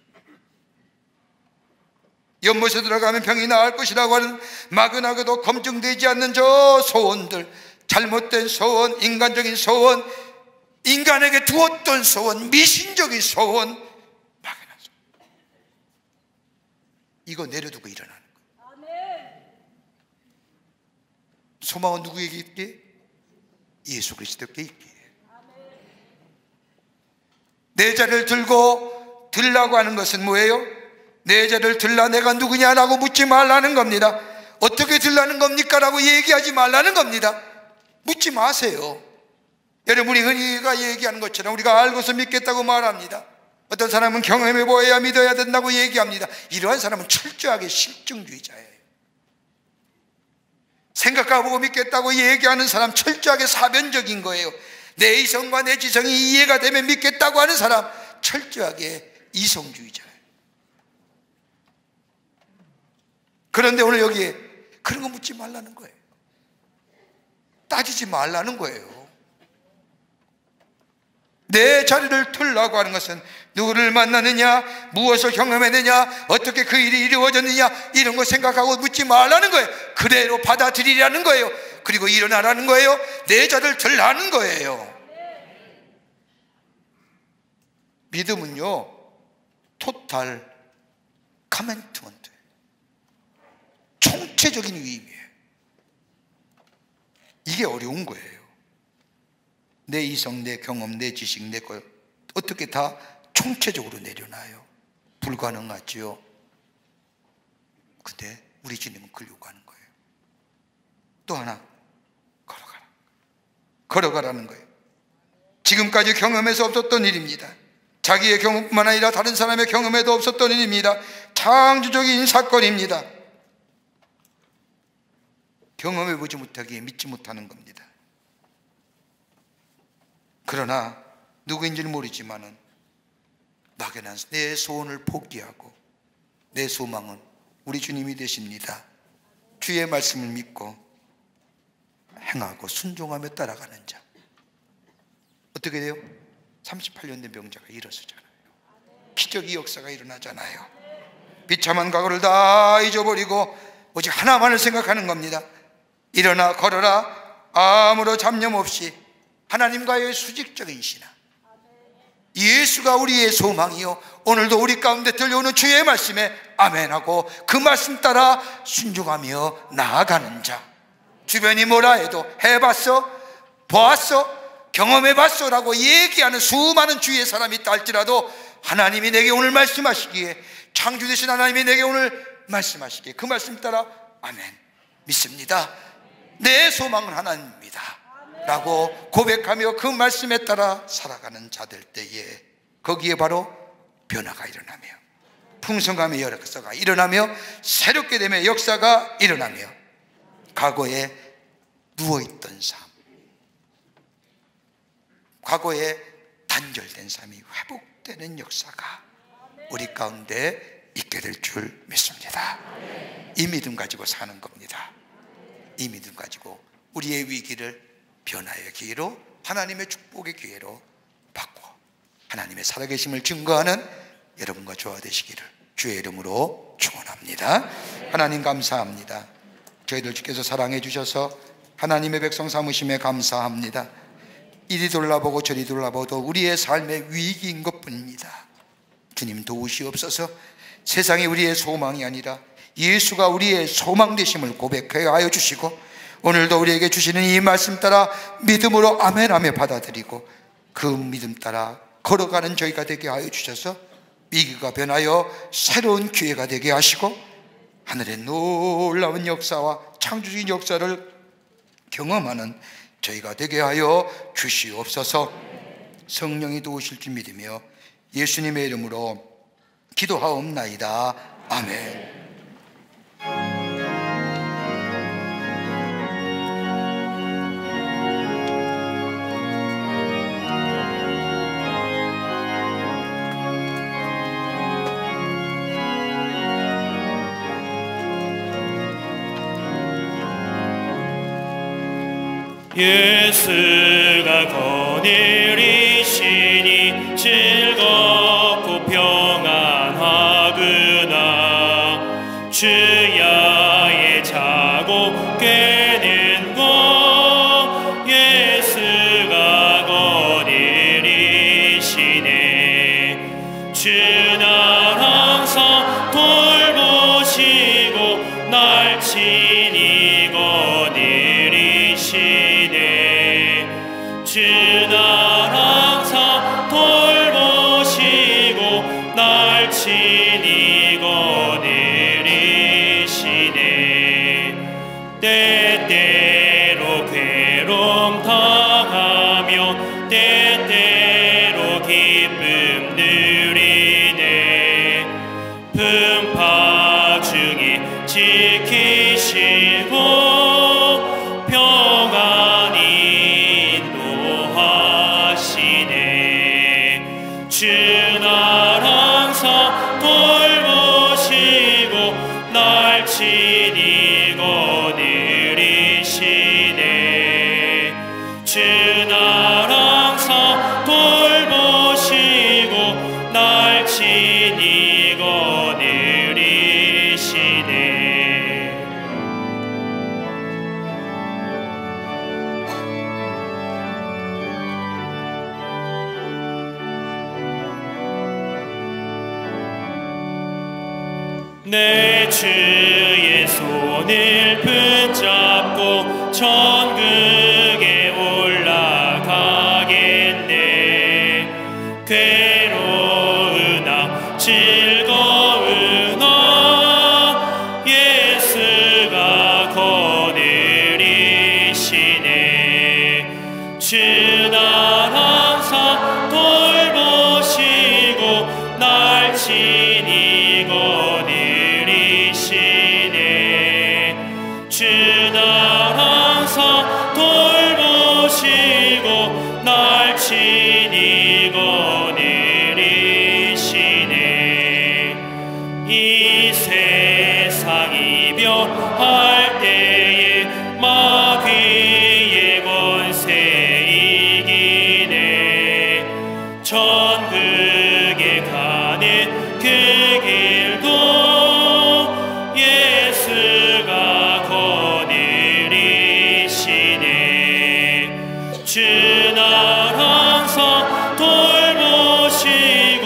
연못에 들어가면 병이 나을 것이라고 하는 막연하게도 검증되지 않는 저 소원들, 잘못된 소원, 인간적인 소원, 인간에게 두었던 소원, 미신적인 소원, 막연한 소원, 이거 내려두고 일어나는 거예요. 소망은 누구에게 있게? 예수 그리스도께 있게. 내 자리를 들라고 하는 것은 뭐예요? 내 자리를 들라 내가 누구냐라고 묻지 말라는 겁니다. 어떻게 들라는 겁니까? 라고 얘기하지 말라는 겁니다. 묻지 마세요. 여러분이 흔히가 얘기하는 것처럼 우리가 알고서 믿겠다고 말합니다. 어떤 사람은 경험해 보아야 믿어야 된다고 얘기합니다. 이러한 사람은 철저하게 실증주의자예요. 생각해보고 믿겠다고 얘기하는 사람 철저하게 사변적인 거예요. 내 이성과 내 지성이 이해가 되면 믿겠다고 하는 사람 철저하게 이성주의자예요. 그런데 오늘 여기에 그런 거 묻지 말라는 거예요. 따지지 말라는 거예요. 내 자리를 틀라고 하는 것은 누구를 만나느냐, 무엇을 경험했느냐, 어떻게 그 일이 이루어졌느냐, 이런 거 생각하고 묻지 말라는 거예요. 그대로 받아들이라는 거예요. 그리고 일어나라는 거예요. 내 자리를 틀라는 거예요. 믿음은요, 토탈 커미트먼트, 총체적인 위임이에요. 이게 어려운 거예요. 내 이성, 내 경험, 내 지식, 내 것 어떻게 다 총체적으로 내려놔요? 불가능하지요. 근데 우리 주님은 그걸 요구하는 거예요. 또 하나, 걸어가라는 거예요. 지금까지 경험에서 없었던 일입니다. 자기의 경험뿐만 아니라 다른 사람의 경험에도 없었던 일입니다. 창조적인 사건입니다. 경험해보지 못하기에 믿지 못하는 겁니다. 그러나 누구인지는 모르지만은 막연한 내 소원을 포기하고 내 소망은 우리 주님이 되십니다. 주의 말씀을 믿고 행하고 순종하며 따라가는 자. 어떻게 돼요? 38년 된 병자가 일어서잖아요. 기적의 역사가 일어나잖아요. 비참한 과거를 다 잊어버리고 오직 하나만을 생각하는 겁니다. 일어나 걸어라. 아무런 잡념 없이 하나님과의 수직적인 신앙. 예수가 우리의 소망이요, 오늘도 우리 가운데 들려오는 주의 말씀에 아멘하고 그 말씀 따라 순종하며 나아가는 자. 주변이 뭐라 해도 해봤어? 보았어? 경험해봤어? 라고 얘기하는 수많은 주위의 사람이 있다 할지라도 하나님이 내게 오늘 말씀하시기에, 창조되신 하나님이 내게 오늘 말씀하시기에 그 말씀 따라 아멘 믿습니다. 내 소망은 하나님입니다. 라고 고백하며 그 말씀에 따라 살아가는 자들 때에 거기에 바로 변화가 일어나며 풍성함의 역사가 일어나며 새롭게 되며 역사가 일어나며 과거에 누워있던 삶, 과거에 단절된 삶이 회복되는 역사가 우리 가운데 있게 될 줄 믿습니다. 이 믿음 가지고 사는 겁니다. 이 믿음 가지고 우리의 위기를 변화의 기회로, 하나님의 축복의 기회로 바꿔 하나님의 살아계심을 증거하는 여러분과 저와 되시기를 주의 이름으로 축원합니다. 하나님 감사합니다. 저희들 주께서 사랑해 주셔서 하나님의 백성 삼으심에 감사합니다. 이리 돌아보고 저리 돌아보도 우리의 삶의 위기인 것뿐입니다. 주님 도우시옵소서. 세상이 우리의 소망이 아니라 예수가 우리의 소망 되심을 고백하여 주시고 오늘도 우리에게 주시는 이 말씀 따라 믿음으로 아멘하며 받아들이고 그 믿음 따라 걸어가는 저희가 되게 하여 주셔서 위기가 변하여 새로운 기회가 되게 하시고 하늘의 놀라운 역사와 창조적인 역사를 경험하는 저희가 되게 하여 주시옵소서. 성령이 도우실 줄 믿으며 예수님의 이름으로 기도하옵나이다. 아멘. 예수가 거느리시니 즐겁고 평안하구나. 주야의 자고 깨는 것 예수가 거느리시네. 주 날 항상 돌보시고 날 친히 거느리시네. 주 날 항상 돌보시고 날 친히 거느리시네. 때때로 괴로움 당하며 때때로 기쁨 누리네. 풍파 중에 지키시고 평안히 인도하시네. 주 날 항상 돌보시고 날 친히 거느리시네. 주 날 항상 돌보시고 날 친히 거느리시네. 내 주의 손을 붙잡고 천국에 올라가겠네. 괴로우나 즐거우나 예수가 거느리시네. 주 날 항상 돌보시고 날 친히 거느리시네. 주 날 항상 돌보시고 날 친히 거느리시네. 이 세상 이별할 때에 마귀의 권세 이기네. 천국에 가는 그 길도 예수가 거느리시네. 주 날 항상 돌보시고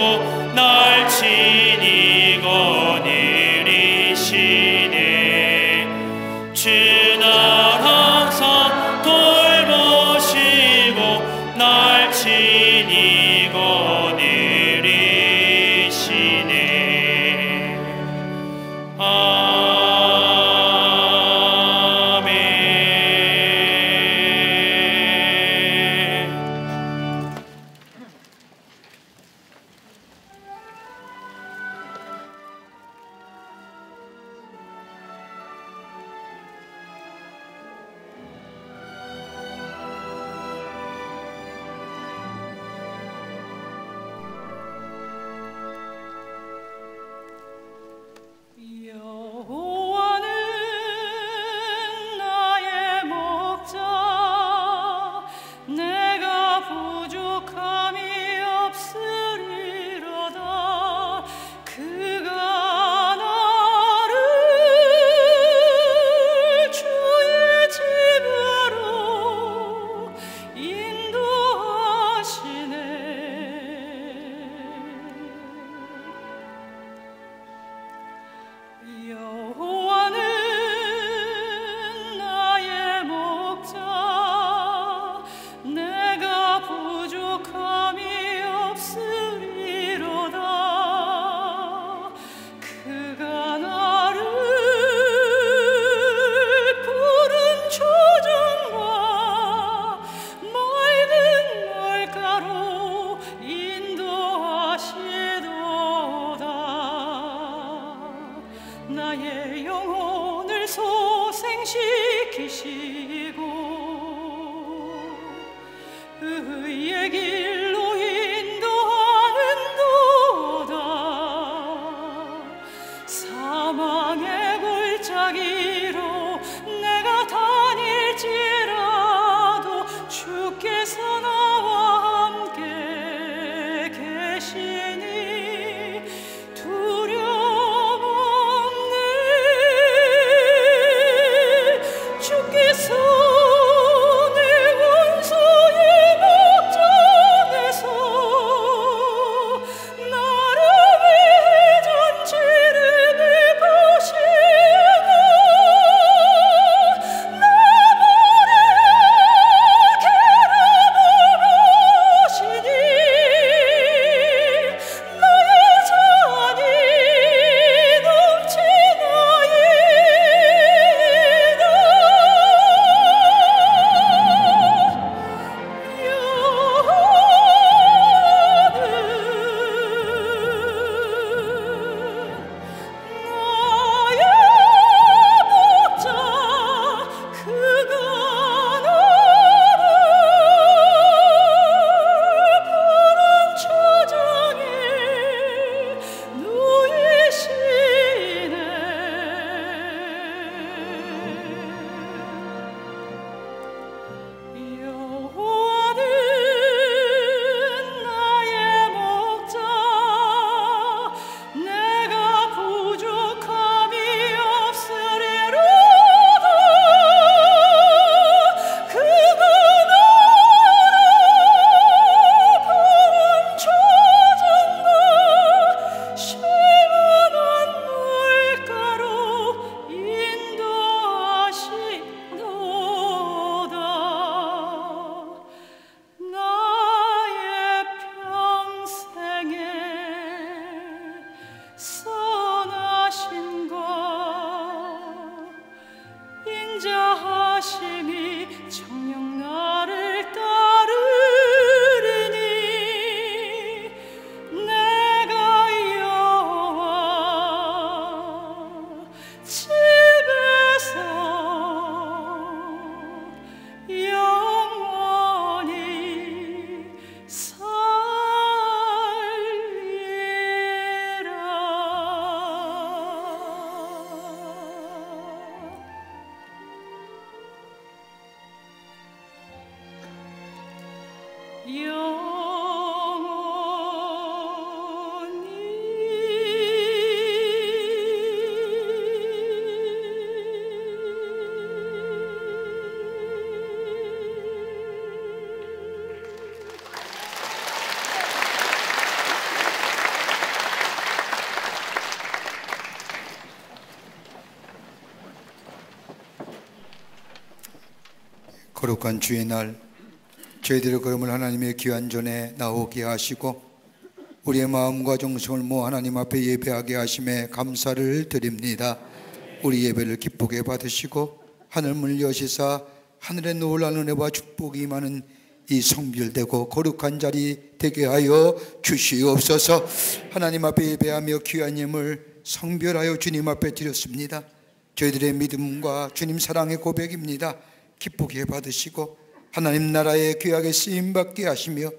날 친히 거느리시네. 주 날 항상 돌보시고 날 친히 거느리시네. 아멘. 거룩한 주의 날, 저희들의 걸음을 하나님의 귀한 전에 나오게 하시고 우리의 마음과 정성을 모아 하나님 앞에 예배하게 하심에 감사를 드립니다. 우리 예배를 기쁘게 받으시고 하늘문을 여시사 하늘의 놀라운 은혜와 축복이 임하는 이 성별되고 거룩한 자리 되게 하여 주시옵소서. 하나님 앞에 예배하며 귀한 예물 성별하여 주님 앞에 드렸습니다. 저희들의 믿음과 주님 사랑의 고백입니다. 기쁘게 받으시고 하나님 나라의 귀하게 쓰임받게 하시며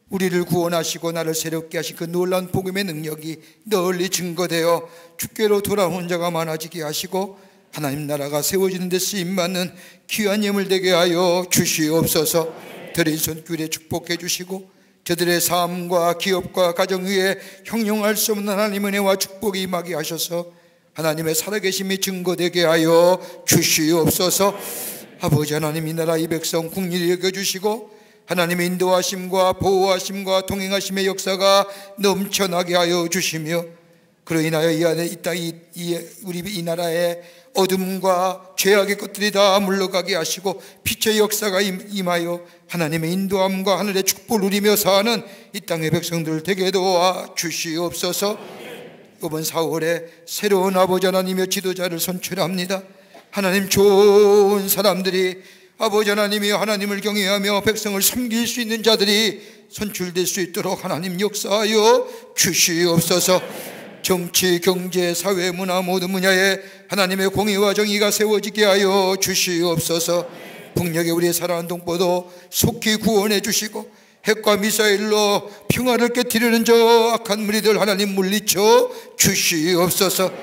우리를 구원하시고 나를 새롭게 하신 그 놀라운 복음의 능력이 널리 증거되어 주께로 돌아오는 자가 많아지게 하시고 하나님 나라가 세워지는 데 쓰임받는 귀한 예물 되게 하여 주시옵소서. 드린 손길에 축복해 주시고 저들의 삶과 기업과 가정 위에 형용할 수 없는 하나님의 은혜와 축복이 임하게 하셔서 하나님의 살아계심이 증거되게 하여 주시옵소서. 아버지 하나님, 이 나라 이 백성 국리를 여겨주시고 하나님의 인도하심과 보호하심과 동행하심의 역사가 넘쳐나게 하여 주시며 그로 인하여 이 안에 우리 이 나라에 어둠과 죄악의 것들이 다 물러가게 하시고 빛의 역사가 임하여 하나님의 인도함과 하늘의 축복을 누리며 사는 이 땅의 백성들 되게 도와 주시옵소서. 이번 4월에 새로운 아버지 하나님의 지도자를 선출합니다. 하나님, 좋은 사람들이 아버지 하나님이 하나님을 경외하며 백성을 섬길 수 있는 자들이 선출될 수 있도록 하나님 역사하여 주시옵소서. 정치, 경제, 사회, 문화 모든 분야에 하나님의 공의와 정의가 세워지게 하여 주시옵소서. 북녘의 우리의 사랑하는 동포도 속히 구원해 주시고 핵과 미사일로 평화를 깨뜨리는 저 악한 무리들 하나님 물리쳐 주시옵소서.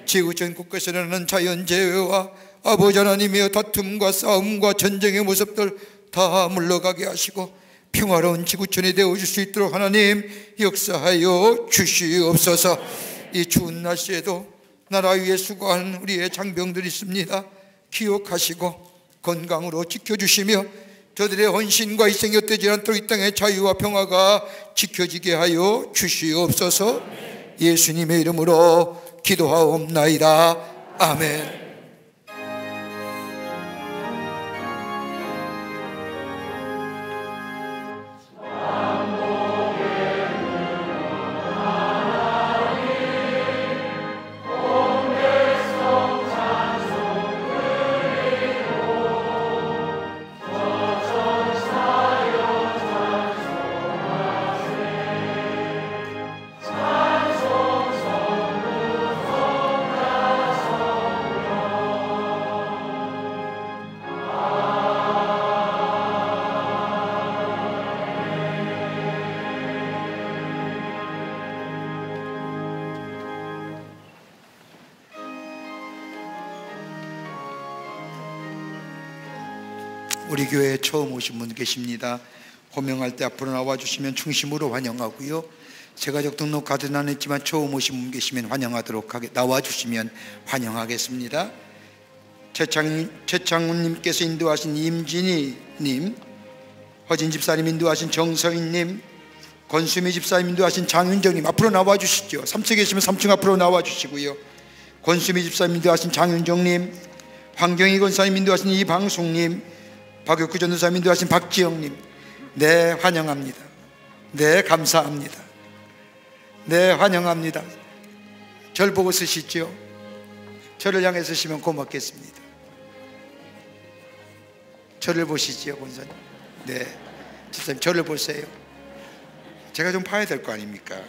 지구 전국에서 일어나는 자연재해와 아버지 하나님의 다툼과 싸움과 전쟁의 모습들 다 물러가게 하시고 평화로운 지구촌이 되어줄 수 있도록 하나님 역사하여 주시옵소서. 이 추운 날씨에도 나라 위에 수고하는 우리의 장병들이 있습니다. 기억하시고 건강으로 지켜주시며 저들의 헌신과 희생이 헛되지 않도록 이 땅의 자유와 평화가 지켜지게 하여 주시옵소서. 예수님의 이름으로 기도하옵나이다. 아멘. 우리 교회에 처음 오신 분 계십니다. 호명할 때 앞으로 나와주시면 충심으로 환영하고요. 세가족 등록 카드는 안 했지만 처음 오신 분 계시면 나와주시면 환영하겠습니다. 최창훈님께서 인도하신 임진희님, 허진 집사님 인도하신 정서인님, 권수미 집사님 인도하신 장윤정님 앞으로 나와주시죠. 3층에 계시면 3층 앞으로 나와주시고요. 권수미 집사님 인도하신 장윤정님, 황경희 권사님 인도하신 이방숙님, 박육구 전도사님 인도하신 박지영님, 네 환영합니다. 네 감사합니다. 네 환영합니다. 절 보고 쓰시죠. 저를 향해 쓰시면 고맙겠습니다. 저를 보시지요, 권사님. 네, 집사님 저를 보세요. 제가 좀 봐야 될 거 아닙니까?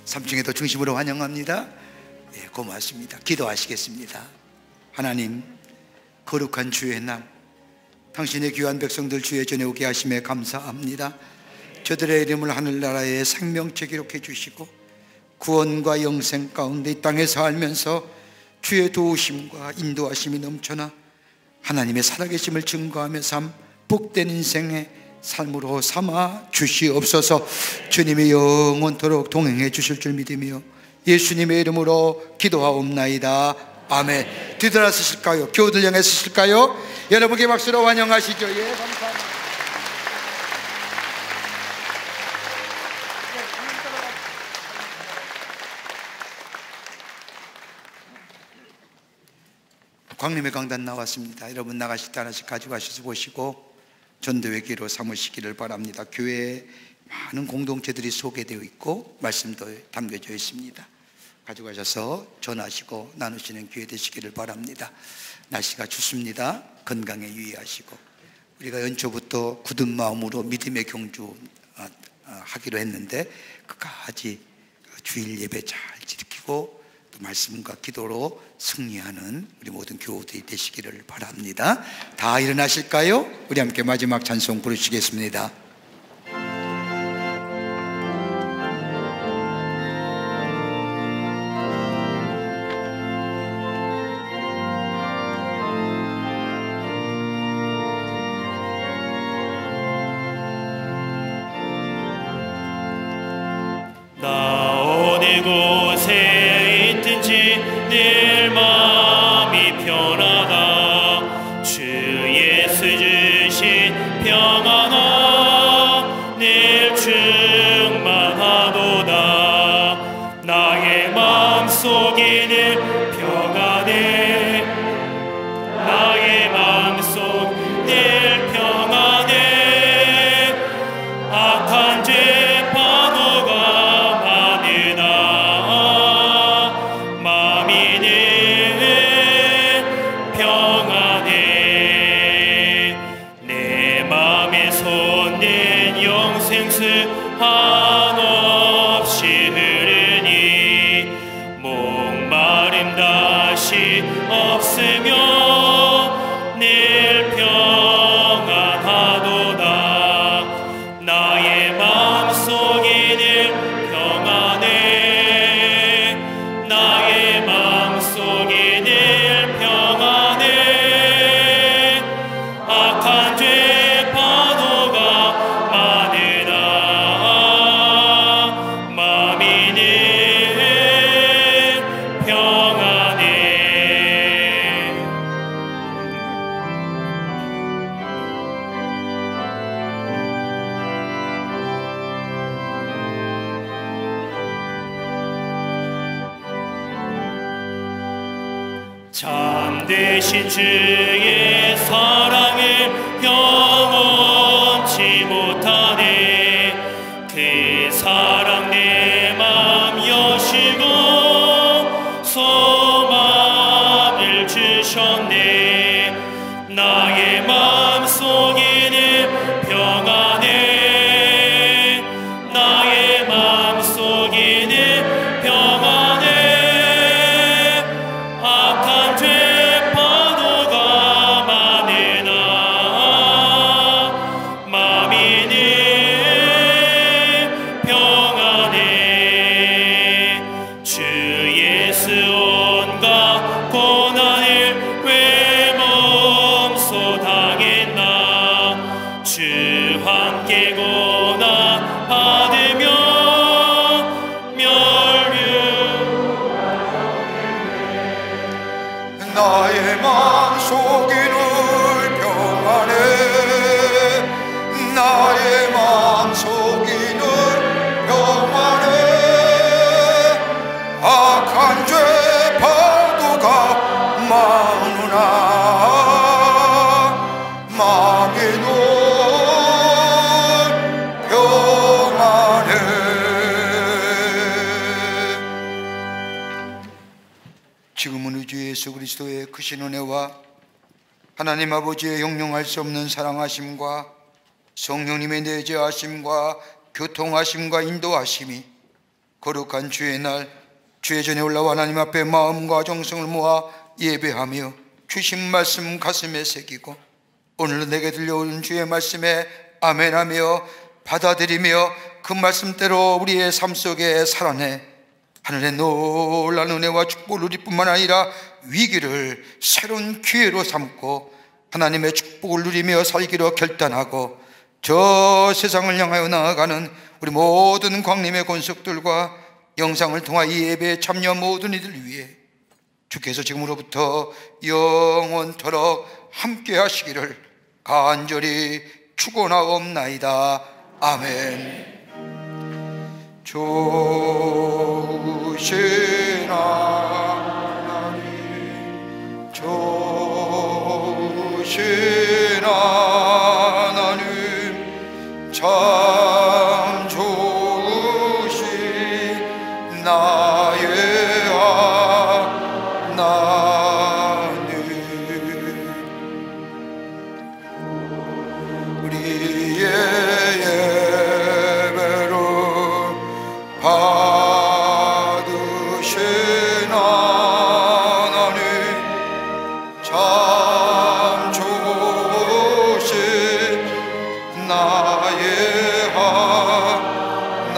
삼층에도 중심으로 환영합니다. 네, 고맙습니다. 기도하시겠습니다. 하나님, 거룩한 주의 날, 당신의 귀한 백성들 주의 전에 오게 하심에 감사합니다. 저들의 이름을 하늘나라에 생명체 기록해 주시고 구원과 영생 가운데 이 땅에 살면서 주의 도우심과 인도하심이 넘쳐나 하나님의 살아계심을 증거하며 삶 복된 인생의 삶으로 삼아 주시옵소서. 주님이 영원토록 동행해 주실 줄 믿으며 예수님의 이름으로 기도하옵나이다. 아멘. 뒤돌아 쓰실까요? 교우들 향해 쓰실까요? 여러분께 박수로 환영하시죠. 예, 감사합니다. 광림의 강단 나왔습니다. 여러분 나가실 때 하나씩 가져가셔서 보시고 전도회기로 삼으시기를 바랍니다. 교회에 많은 공동체들이 소개되어 있고 말씀도 담겨져 있습니다. 가져가셔서 전하시고 나누시는 기회 되시기를 바랍니다. 날씨가 춥습니다. 건강에 유의하시고 우리가 연초부터 굳은 마음으로 믿음의 경주 하기로 했는데 끝까지 주일 예배 잘 지키고 또 말씀과 기도로 승리하는 우리 모든 교우들이 되시기를 바랍니다. 다 일어나실까요? 우리 함께 마지막 찬송 부르시겠습니다. 나 어느 곳에 속에 늘 평안해 나의 마음속 늘 평안해 악한 죄 파도가 많으나 마음이 늘 평안해 내 마음에 솟는 영생수 한없이 흐르니 목마름 다시 없으며 늘 평안하도다 나의 마음속에 늘 평안해 나의 마음속에 늘 평안해 악한 죄 파도가 많으나 마음이 늘 평안해 참되신 주의 사랑을 경험치 못하네 그 사랑 내 맘 여시고 소망을 주셨네 나의 마음속에는 평안해 나의 마음속에는 평안해 악한 죄 파도가 많으나 마음이 늘 평안해 주 예수 온갖 고난을 왜 몸소 당했나 주 함께 고난 받으며 나의 마음속에 늘 평안해 나의 마음속에 늘 평안해 악한 죄 파도가 많으나 마음이 늘 평안해 지금은 우리 주 예수 그리스도의 크신 은혜와 하나님 아버지의 형용할 수 없는 사랑하심과 성령님의 내재하심과 교통하심과 인도하심이 거룩한 주의 날 주의 전에 올라와 하나님 앞에 마음과 정성을 모아 예배하며 주신 말씀 가슴에 새기고 오늘도 내게 들려오는 주의 말씀에 아멘하며 받아들이며 그 말씀대로 우리의 삶 속에 살아내 하늘의 놀라운 은혜와 축복을 누릴 뿐만 아니라 위기를 새로운 기회로 삼고 하나님의 축복을 누리며 살기로 결단하고 저 세상을 향하여 나아가는 우리 모든 광림의 권속들과 영상을 통하 이 예배에 참여 모든 이들 위해 주께서 지금으로부터 영원토록 함께 하시기를 간절히 축원하옵나이다. 아멘. 좋으신 하나님 좋으신 하나님 참 좋으신 나의 하나님 우리의 예배를 받으신 하나님 참 좋으신 나의 하나님